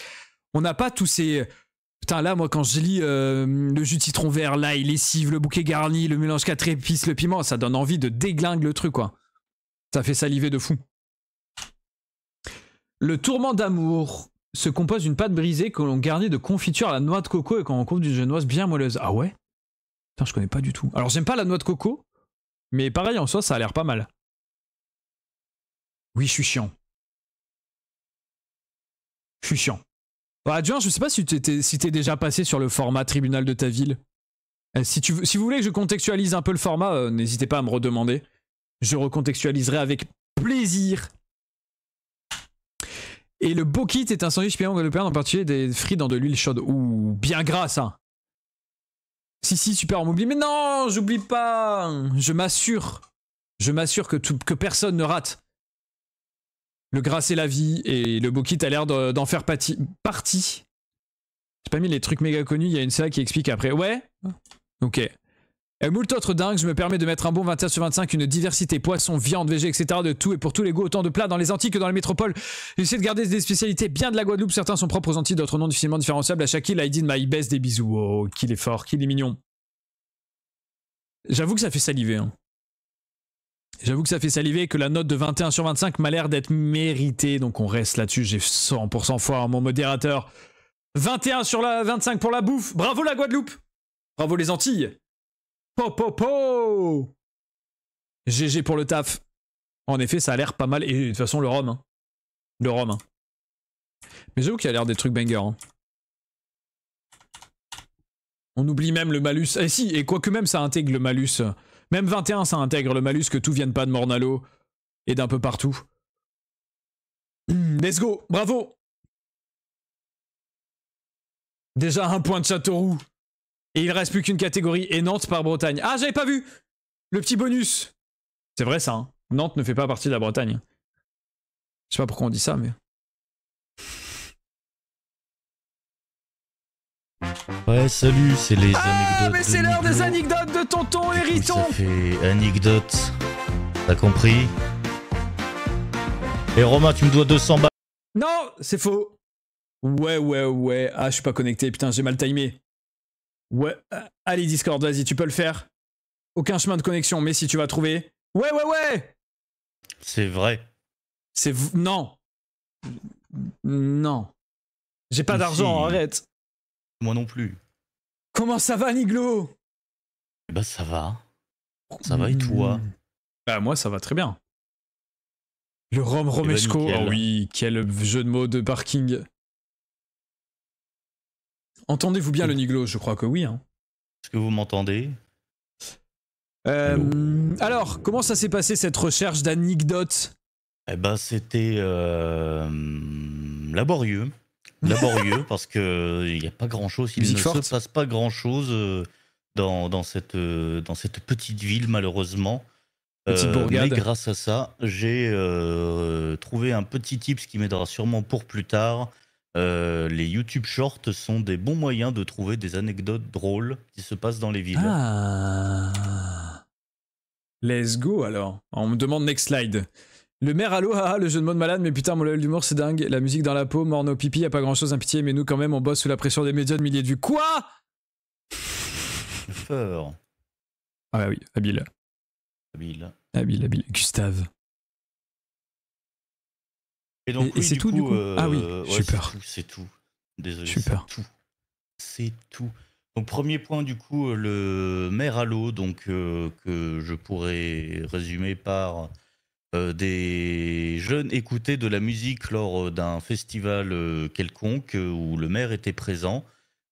Speaker 1: On n'a pas tous ces... Putain, là, moi, quand je lis le jus de citron vert, l'ail, les cives, le bouquet garni, le mélange 4 épices, le piment, ça donne envie de déglinguer le truc, quoi. Ça fait saliver de fou. Le tourment d'amour se compose d'une pâte brisée que l'on garnit de confiture à la noix de coco et qu'on recouvre d'une genoise bien moelleuse. Ah ouais? Putain, je connais pas du tout. Alors, j'aime pas la noix de coco, mais pareil, en soi, ça a l'air pas mal. Oui, je suis chiant. Je suis chiant. Bah, adjoint, je sais pas si t'es déjà passé sur le format tribunal de ta ville. Si vous voulez que je contextualise un peu le format, n'hésitez pas à me redemander. Je recontextualiserai avec plaisir. Et le bokit est un sandwich payant guadeloupéen, en particulier des frites dans de l'huile chaude. Ouh, bien gras ça. Si, super, on m'oublie. Mais non, j'oublie pas. Je m'assure que personne ne rate. Le gras c'est la vie et le bokit a l'air d'en faire partie. J'ai pas mis les trucs méga connus, il y a une salle qui explique après. Ouais. Ok. Moult autres dingues, je me permets de mettre un bon 21 sur 25, une diversité, poissons, viande, végé, etc. de tout et pour tous les goûts, autant de plats dans les Antilles que dans les métropoles. J'essaie de garder des spécialités bien de la Guadeloupe, certains sont propres aux Antilles, d'autres non, difficilement différenciables. À chaque île, Aïdine m'a baisse des bisous. Oh, qu'il est fort, qu'il est mignon. J'avoue que ça fait saliver. Hein. J'avoue que ça fait saliver, que la note de 21 sur 25 m'a l'air d'être méritée, donc on reste là-dessus, j'ai 100% foi à mon modérateur. 21 sur la 25 pour la bouffe, bravo la Guadeloupe. Bravo les Antilles. Po po po. GG pour le taf. En effet, ça a l'air pas mal. Et de toute façon, le rhum. Hein. Le rhum. Hein. Mais j'avoue qu'il y a l'air des trucs bangers. Hein. On oublie même le malus. Et si, et quoique même ça intègre le malus. Même 21, ça intègre le malus que tout vienne pas de Mornalo. Et d'un peu partout. Let's go. Bravo. Déjà un point de Châteauroux. Et il reste plus qu'une catégorie. Et Nantes par Bretagne. Ah, j'avais pas vu. Le petit bonus. C'est vrai ça. Hein. Nantes ne fait pas partie de la Bretagne. Je sais pas pourquoi on dit ça, mais...
Speaker 5: Ouais, salut, c'est les anecdotes.
Speaker 1: Ah, mais c'est l'heure des anecdotes de tonton Hérisson.
Speaker 5: Ça fait anecdote. T'as compris? Et Romain, tu me dois 200 balles.
Speaker 1: Non, c'est faux. Ouais. Ah, je suis pas connecté. Putain, j'ai mal timé. Ouais. Allez, Discord, vas-y, tu peux le faire. Aucun chemin de connexion, mais si tu vas trouver... Ouais.
Speaker 5: C'est vrai.
Speaker 1: Non. Non. J'ai pas d'argent, arrête.
Speaker 5: Moi non plus.
Speaker 1: Comment ça va, Niglo?
Speaker 5: Bah ça va. Ça va et toi?
Speaker 1: Bah moi ça va très bien. Le Rome Romeshko, oh oui, quel jeu de mots de parking. Entendez-vous bien le Niglo? Je crois que oui. Hein.
Speaker 5: Est-ce que vous m'entendez?
Speaker 1: Alors, comment ça s'est passé cette recherche d'anecdotes?
Speaker 5: Eh ben c'était laborieux. Laborieux parce que il n'y a pas grand-chose, il ne se passe pas grand-chose dans cette petite ville malheureusement. Mais grâce à ça, j'ai trouvé un petit tips qui m'aidera sûrement pour plus tard. Les YouTube Shorts sont des bons moyens de trouver des anecdotes drôles qui se passent dans les villes.
Speaker 1: Ah. Let's go alors. On me demande next slide. Le maire, allô, haha, le jeu de mots de malade, mais putain, mon level d'humour, c'est dingue. La musique dans la peau, morno pipi, y a pas grand chose, un pitié, mais nous, quand même, on bosse sous la pression des médias de milliers de vues. Quoi?
Speaker 5: Fort.
Speaker 1: Ah oui, habile. Habile. Gustave.
Speaker 5: Et donc,
Speaker 1: et c'est tout, du coup ah oui,
Speaker 5: ouais,
Speaker 1: j'ai peur.
Speaker 5: C'est tout. Désolé, c'est tout. Donc, premier point, du coup, le maire à l'eau, donc, que je pourrais résumer par... des jeunes écoutaient de la musique lors d'un festival quelconque où le maire était présent.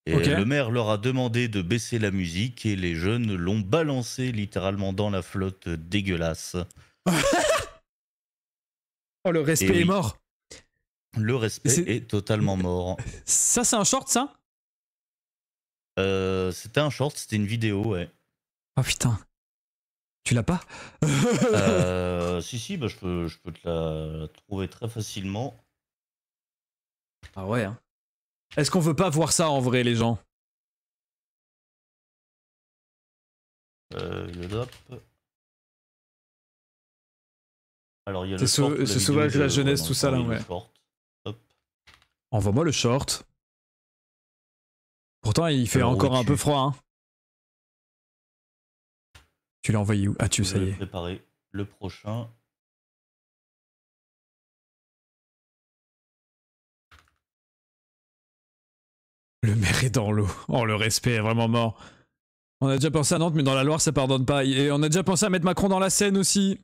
Speaker 5: Et le maire leur a demandé de baisser la musique et les jeunes l'ont balancé littéralement dans la flotte dégueulasse.
Speaker 1: Oh, le respect est mort.
Speaker 5: Le respect est totalement mort.
Speaker 1: Ça, c'est un short, ça?
Speaker 5: C'était un short, c'était une vidéo, ouais.
Speaker 1: Oh putain. Tu l'as pas?
Speaker 5: Si, bah, je peux te la trouver très facilement.
Speaker 1: Ah ouais, hein. Est-ce qu'on veut pas voir ça en vrai, les gens?
Speaker 5: Alors, il y a le short,
Speaker 1: c'est sauvage la jeunesse, tout ça là, ouais. Envoie-moi le short. Pourtant, il fait encore un peu froid, hein. Tu l'as envoyé où? Ah, ça y est.
Speaker 5: Préparer le prochain.
Speaker 1: Le maire est dans l'eau. Oh, le respect est vraiment mort. On a déjà pensé à Nantes, mais dans la Loire, ça pardonne pas. Et on a déjà pensé à mettre Macron dans la Seine aussi.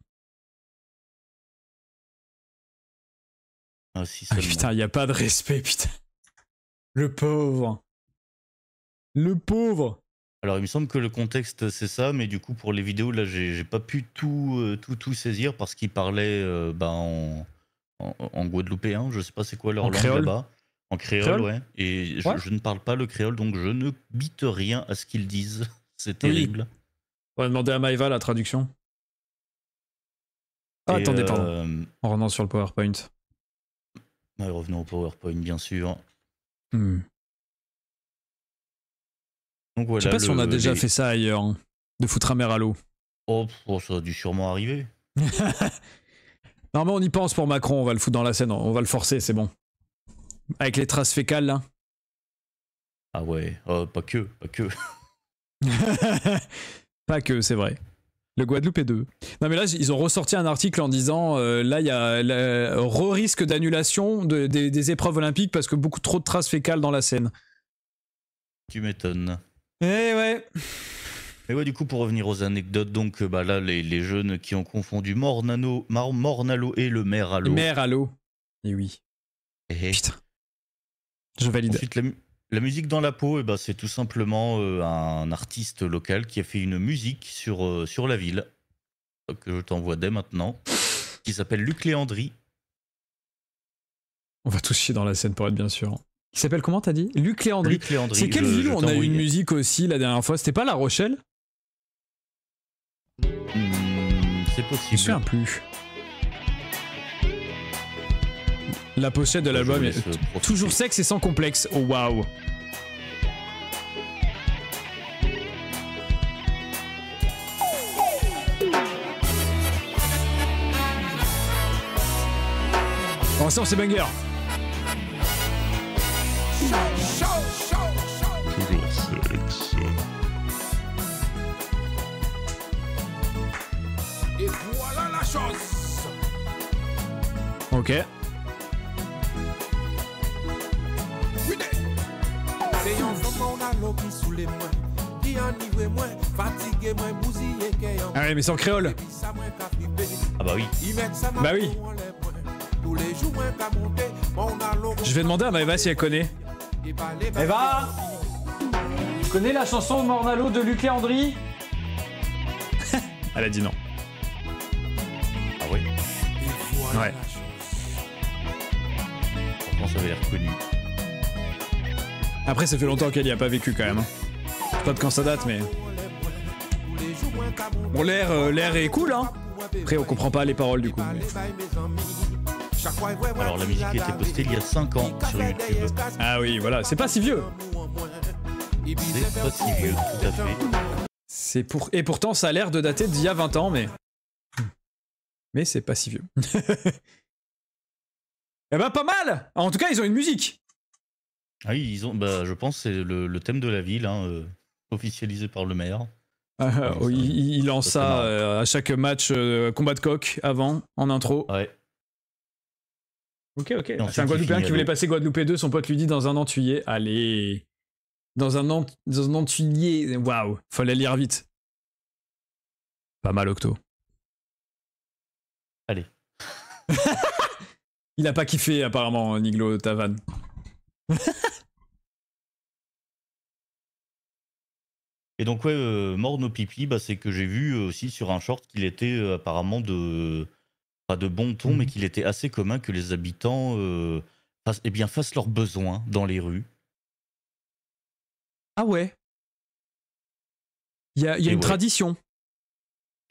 Speaker 5: Ah, si,
Speaker 1: putain, il n'y a pas de respect, putain. Le pauvre. Le pauvre.
Speaker 5: Alors, il me semble que le contexte, c'est ça, mais du coup, pour les vidéos, là, j'ai pas pu tout saisir parce qu'ils parlaient en guadeloupéen. Je sais pas c'est quoi leur langue là-bas. En créole, ouais. Et je ne parle pas le créole, donc je ne bite rien à ce qu'ils disent. C'est terrible.
Speaker 1: On va demander à Maïva la traduction. Ah, attendez, pardon. En revenant sur le PowerPoint.
Speaker 5: Ouais, revenons au PowerPoint, bien sûr.
Speaker 1: Donc voilà, je sais pas si on a déjà fait ça ailleurs. Hein. de foutre un maire à l'eau.
Speaker 5: Oh, ça a dû sûrement arriver.
Speaker 1: Non mais on y pense pour Macron, on va le foutre dans la scène, on va le forcer, c'est bon. Avec les traces fécales là.
Speaker 5: Ah ouais, pas que.
Speaker 1: Pas que, c'est vrai. Le Guadeloupe est 2. Non mais là, ils ont ressorti un article en disant là, il y a risque d'annulation des épreuves olympiques parce que beaucoup trop de traces fécales dans la Seine.
Speaker 5: Tu m'étonnes.
Speaker 1: Eh ouais.
Speaker 5: Mais ouais, du coup, pour revenir aux anecdotes, donc bah là, les jeunes qui ont confondu Morne-à-l'eau et le maire à l'eau.
Speaker 1: Le maire à l'eau. Et oui. Putain. Je valide.
Speaker 5: Ensuite, la musique dans la peau, bah, c'est tout simplement un artiste local qui a fait une musique sur la ville, que je t'envoie dès maintenant, qui s'appelle Luc Léandri.
Speaker 1: On va tous chier dans la scène pour être bien sûr. Il s'appelle comment t'as dit? Luc Léandri. C'est quelle ville où on a eu une musique aussi la dernière fois? C'était pas La Rochelle?
Speaker 5: C'est possible.
Speaker 1: Je me souviens plus. La pochette de l'album est toujours sexe et sans complexe. Oh waouh. Oh ça c'est banger.
Speaker 6: Et voilà la chose.
Speaker 1: Ok. Ah ouais mais c'est en créole.
Speaker 5: Ah bah oui.
Speaker 1: Bah oui. Je vais demander à Maëva si elle connaît. Maëva, tu connais la chanson Morne-à-l'eau de Luc Léandri? Elle a dit non.
Speaker 5: Ah oui.
Speaker 1: Ouais.
Speaker 5: Pourtant ça avait l'air connu.
Speaker 1: Après ça fait longtemps qu'elle y a pas vécu quand même. Je sais pas de quand ça date mais... Bon l'air est cool hein. Après on comprend pas les paroles du coup. Mais...
Speaker 5: Alors la musique a été postée il y a 5 ans sur YouTube.
Speaker 1: Ah oui voilà, c'est pas si vieux.
Speaker 5: C'est pas si vieux, tout à fait.
Speaker 1: Et pourtant ça a l'air de dater d'il y a 20 ans mais... Mais c'est pas si vieux. Eh ben pas mal. En tout cas ils ont une musique.
Speaker 5: Ah oui, ils ont, bah, je pense que c'est le thème de la ville, hein, officialisé par le maire.
Speaker 1: Il lance ça à chaque match combat de coq avant, en intro.
Speaker 5: Ouais.
Speaker 1: Ok. C'est un Guadeloupéen qui voulait passer Guadeloupe 2, son pote lui dit dans un entuyer. Allez. Dans un entuyer. Waouh, fallait lire vite. Pas mal Octo.
Speaker 5: Allez.
Speaker 1: Il a pas kiffé apparemment Niglo Tavan.
Speaker 5: Et donc ouais, Morne au pipi, bah, c'est que j'ai vu aussi sur un short qu'il était apparemment pas de bon ton, mais qu'il était assez commun que les habitants fassent leurs besoins dans les rues.
Speaker 1: Ah ouais. Il y a une tradition.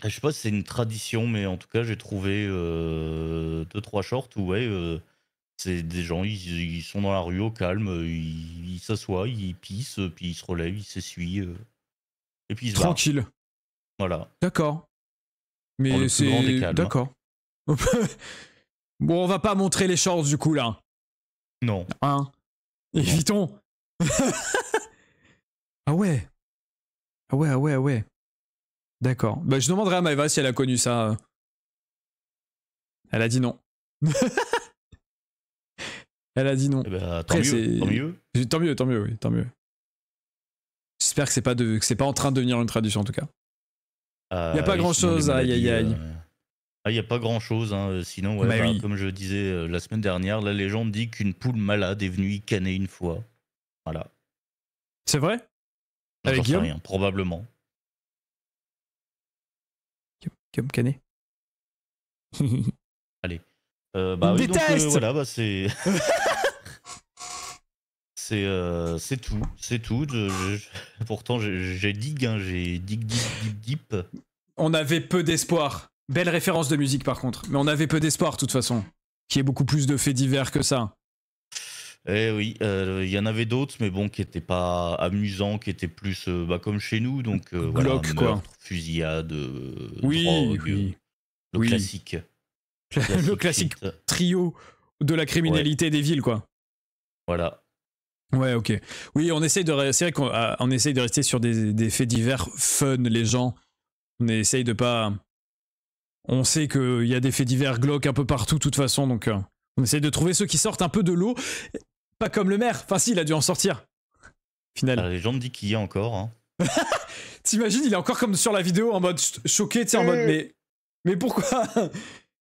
Speaker 5: Je sais pas si c'est une tradition, mais en tout cas j'ai trouvé 2-3 shorts où ouais, c'est des gens, ils sont dans la rue au calme, ils s'assoient, ils pissent, puis ils se relèvent, ils s'essuient, et puis ils se barrent.
Speaker 1: Tranquille.
Speaker 5: Voilà.
Speaker 1: D'accord. Mais c'est... D'accord. Bon, on va pas montrer les shorts du coup là.
Speaker 5: Non.
Speaker 1: Hein? Évitons. Ah ouais. Ah ouais. D'accord. Bah je demanderai à Maëva si elle a connu ça. Elle a dit non. Elle a dit non.
Speaker 5: Eh ben,
Speaker 1: Après,
Speaker 5: tant mieux.
Speaker 1: Tant mieux, oui, tant mieux. J'espère que c'est pas en train de devenir une tradition en tout cas. Il y a pas grand chose, aïe.
Speaker 5: Il y a pas grand chose, hein. Sinon, ouais,
Speaker 1: oui.
Speaker 5: comme je disais la semaine dernière, la légende dit qu'une poule malade est venue y canner une fois. Voilà.
Speaker 1: C'est vrai? Avec
Speaker 5: J'en sais
Speaker 1: Guillaume?
Speaker 5: rien, probablement.
Speaker 1: Guillaume Canet.
Speaker 5: Allez.
Speaker 1: Il
Speaker 5: oui,
Speaker 1: déteste.
Speaker 5: donc, voilà, bah c'est... c'est tout. Pourtant, j'ai deep.
Speaker 1: On avait peu d'espoir. Belle référence de musique par contre. Mais on avait peu d'espoir de toute façon. Qui est beaucoup plus de faits divers que ça.
Speaker 5: Eh oui, il y en avait d'autres, mais bon, qui n'étaient pas amusants, qui étaient plus comme chez nous. Donc voilà,
Speaker 1: Glauque, quoi.
Speaker 5: meurtre, fusillade,
Speaker 1: Oui,
Speaker 5: drogue,
Speaker 1: oui.
Speaker 5: le
Speaker 1: Oui.
Speaker 5: classique.
Speaker 1: Le classique
Speaker 5: shit.
Speaker 1: trio de la criminalité des villes, quoi.
Speaker 5: Voilà.
Speaker 1: Ouais, ok. Oui, on essaye de... C'est vrai qu'on essaye de rester sur des faits divers fun, les gens. On essaye de pas... On sait qu'il y a des faits divers glauques un peu partout, de toute façon, donc on essaye de trouver ceux qui sortent un peu de l'eau. Pas comme le maire. Enfin si, il a dû en sortir. Final.
Speaker 5: La légende dit qu'il y a encore. Hein.
Speaker 1: T'imagines, il est encore comme sur la vidéo, en mode choqué, tu sais, en mode mais pourquoi?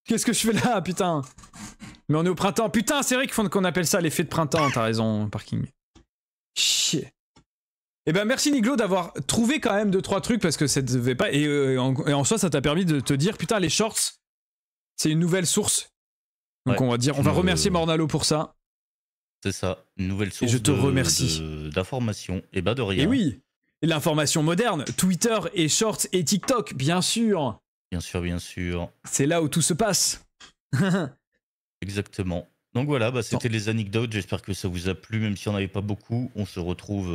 Speaker 1: Qu'est-ce que je fais là, putain? Mais on est au printemps. Putain, c'est vrai qu'on appelle ça l'effet de printemps, t'as raison, parking. Chier. Eh ben merci Niglo d'avoir trouvé quand même 2-3 trucs parce que ça devait pas... Et en soi, ça t'a permis de te dire, putain, les shorts, c'est une nouvelle source. Donc
Speaker 5: Ouais,
Speaker 1: on va remercier Mornalo pour ça.
Speaker 5: C'est ça, une nouvelle source
Speaker 1: je te remercie.
Speaker 5: d'information. Et bah de rien.
Speaker 1: Et oui, l'information moderne, Twitter et Shorts et TikTok, bien sûr.
Speaker 5: Bien sûr, bien sûr.
Speaker 1: C'est là où tout se passe.
Speaker 5: Exactement. Donc voilà, bah, c'était les anecdotes. J'espère que ça vous a plu, même si on n'avait pas beaucoup. On se retrouve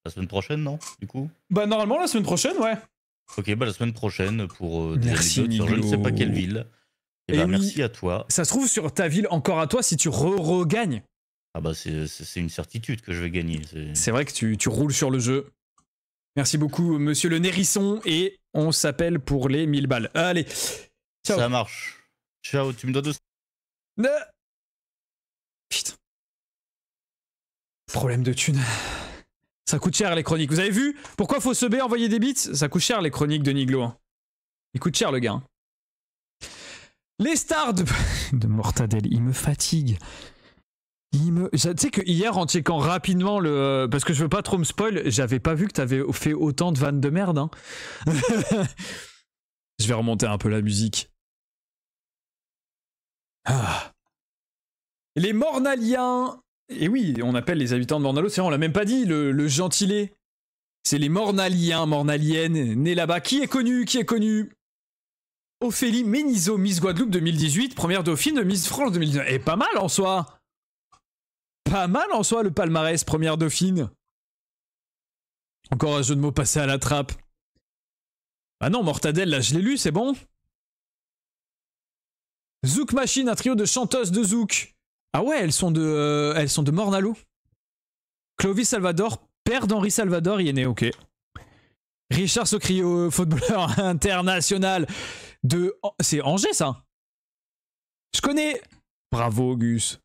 Speaker 5: la semaine prochaine, non? Du coup.
Speaker 1: Bah normalement la semaine prochaine, ouais.
Speaker 5: Ok, bah la semaine prochaine pour des
Speaker 1: Merci,
Speaker 5: anecdotes sur je ne sais pas quelle ville. Et bah
Speaker 1: oui,
Speaker 5: merci à toi.
Speaker 1: Ça se trouve sur ta ville encore à toi si tu regagnes.
Speaker 5: Ah bah c'est une certitude que je vais gagner.
Speaker 1: C'est vrai que tu roules sur le jeu. Merci beaucoup monsieur le Nérisson et on s'appelle pour les 1000 balles. Allez, ciao.
Speaker 5: Ça marche. Ciao, tu me donnes 2...
Speaker 1: Putain. Problème de thunes. Ça coûte cher les chroniques. Vous avez vu pourquoi faut se b envoyer des bits? Ça coûte cher les chroniques de Niglo. Hein. Il coûte cher le gars. Hein. Les stars de Mortadelle, il me fatigue. Tu sais que hier en checkant rapidement le... Parce que je veux pas trop me spoil, j'avais pas vu que t'avais fait autant de vannes de merde. Hein. Je vais remonter un peu la musique. Ah. Les Mornaliens. Et oui, on appelle les habitants de Mornalo, c'est vrai, on l'a même pas dit, le gentilé. C'est les Mornaliens, Mornaliennes, nés là-bas. Qui est connu? Ophélie Ménizeau, Miss Guadeloupe 2018, première dauphine de Miss France 2019. Et pas mal en soi. Pas mal en soi le palmarès, première dauphine. Encore un jeu de mots passé à la trappe. Ah non, Mortadelle, là je l'ai lu, c'est bon. Zouk Machine, un trio de chanteuses de Zouk. Ah ouais, elles sont de Mornalo. Clovis Salvador, père d'Henri Salvador, il est né, ok. Richard Socrio, footballeur international de... C'est Angers, ça? Je connais... Bravo, Gus.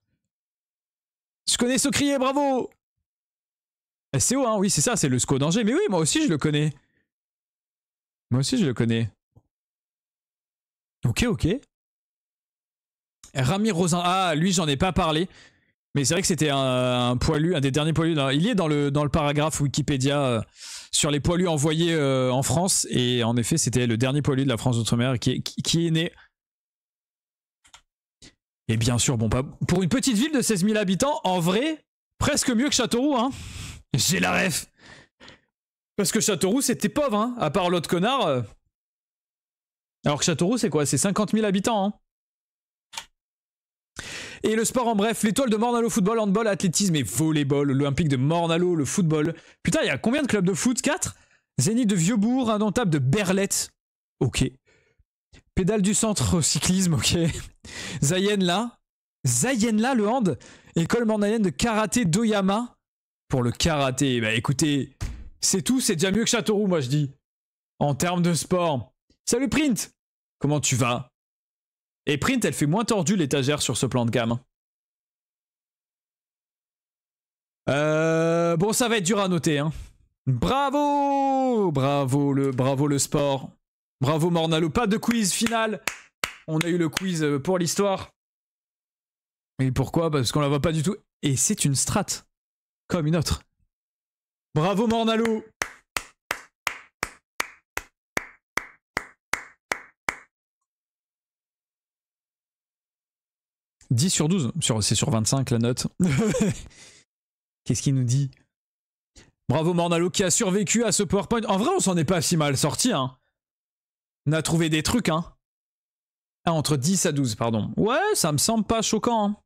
Speaker 1: Je connais Socrier, bravo. SCO, hein, oui, c'est ça, c'est le SCO d'Angers. Mais oui, moi aussi, je le connais. Ok. Rami Rosin. Ah, lui, j'en ai pas parlé. Mais c'est vrai que c'était un poilu, un des derniers poilus. Il est dans le paragraphe Wikipédia sur les poilus envoyés en France. Et en effet, c'était le dernier poilu de la France d'outre-mer qui est né. Et bien sûr, bon, pour une petite ville de 16 000 habitants, en vrai, presque mieux que Châteauroux, hein. J'ai la ref. Parce que Châteauroux, c'était pauvre, hein. À part l'autre connard. Alors que Châteauroux, c'est quoi? C'est 50 000 habitants, hein. Et le sport en bref, l'étoile de Mornalo, football, handball, athlétisme et volleyball, l'Olympique de Mornalo, le football. Putain, il y a combien de clubs de foot? 4? Zénith de Vieux-Bourg, Indomptable de Berlette. Ok. Pédale du centre cyclisme, ok. Zayenla, le hand. École mornalienne de karaté d'Oyama. Pour le karaté, bah écoutez, c'est tout, c'est déjà mieux que Châteauroux, moi je dis. En termes de sport. Salut Print, comment tu vas? Et Print, elle fait moins tordu l'étagère sur ce plan de gamme. Bon, ça va être dur à noter, hein. Bravo le sport. Bravo Mornalo, pas de quiz final. On a eu le quiz pour l'histoire. Et pourquoi? Parce qu'on la voit pas du tout. Et c'est une strat. Comme une autre. Bravo Mornalo. « 10 sur 12. C'est sur 25 la note. Qu'est-ce qu'il nous dit? Bravo Mornalo qui a survécu à ce PowerPoint. En vrai, on s'en est pas si mal sorti, hein. On a trouvé des trucs, hein. Ah, entre 10 à 12, pardon. Ouais, ça me semble pas choquant, hein.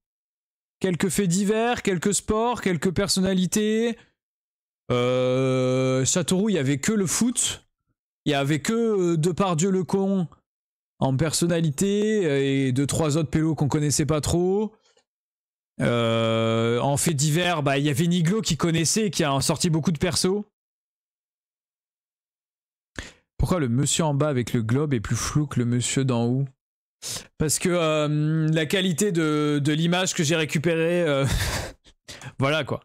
Speaker 1: quelques faits divers, quelques sports, quelques personnalités. Châteauroux, il y avait que le foot. Il y avait que Depardieu le con en personnalité et 2-3 autres pélos qu'on connaissait pas trop. En faits divers, bah il y avait Niglo qui connaissait et qui a sorti beaucoup de persos. Pourquoi le monsieur en bas avec le globe est plus flou que le monsieur d'en haut? Parce que la qualité de l'image que j'ai récupérée... voilà quoi.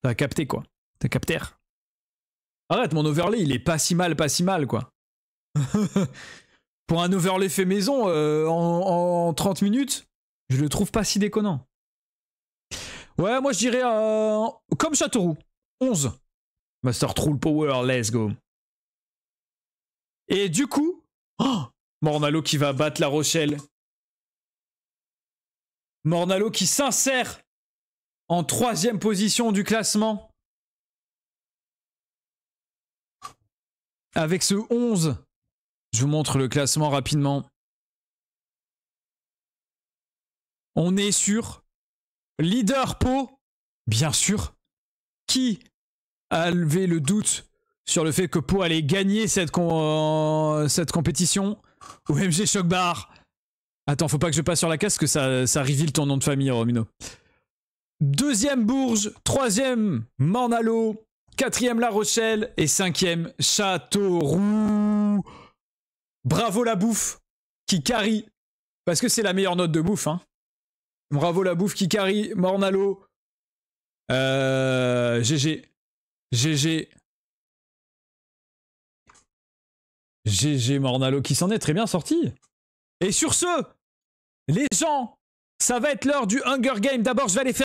Speaker 1: T'as capté quoi. T'as capté. Arrête, mon overlay il est pas si mal quoi. Pour un overlay fait maison en 30 minutes, je le trouve pas si déconnant. Ouais, moi je dirais comme Châteauroux. 11. Master Troll Power, let's go. Et du coup, Mornalo qui va battre La Rochelle. Mornalo qui s'insère en 3e position du classement. Avec ce 11. Je vous montre le classement rapidement. On est sur leader Pau, bien sûr. Qui a levé le doute sur le fait que Pau allait gagner cette compétition? OMG Choc-Bar. Attends, faut pas que je passe sur la case, que ça reveal ton nom de famille, Romino. 2e Bourges, 3e Mornalo, 4e La Rochelle et 5e Châteauroux. Bravo la bouffe qui carry. Parce que c'est la meilleure note de bouffe, hein. Bravo la bouffe qui carry. Mornalo. GG. GG. GG Mornalo qui s'en est très bien sorti. Et sur ce, les gens, ça va être l'heure du Hunger Game. D'abord, je vais aller faire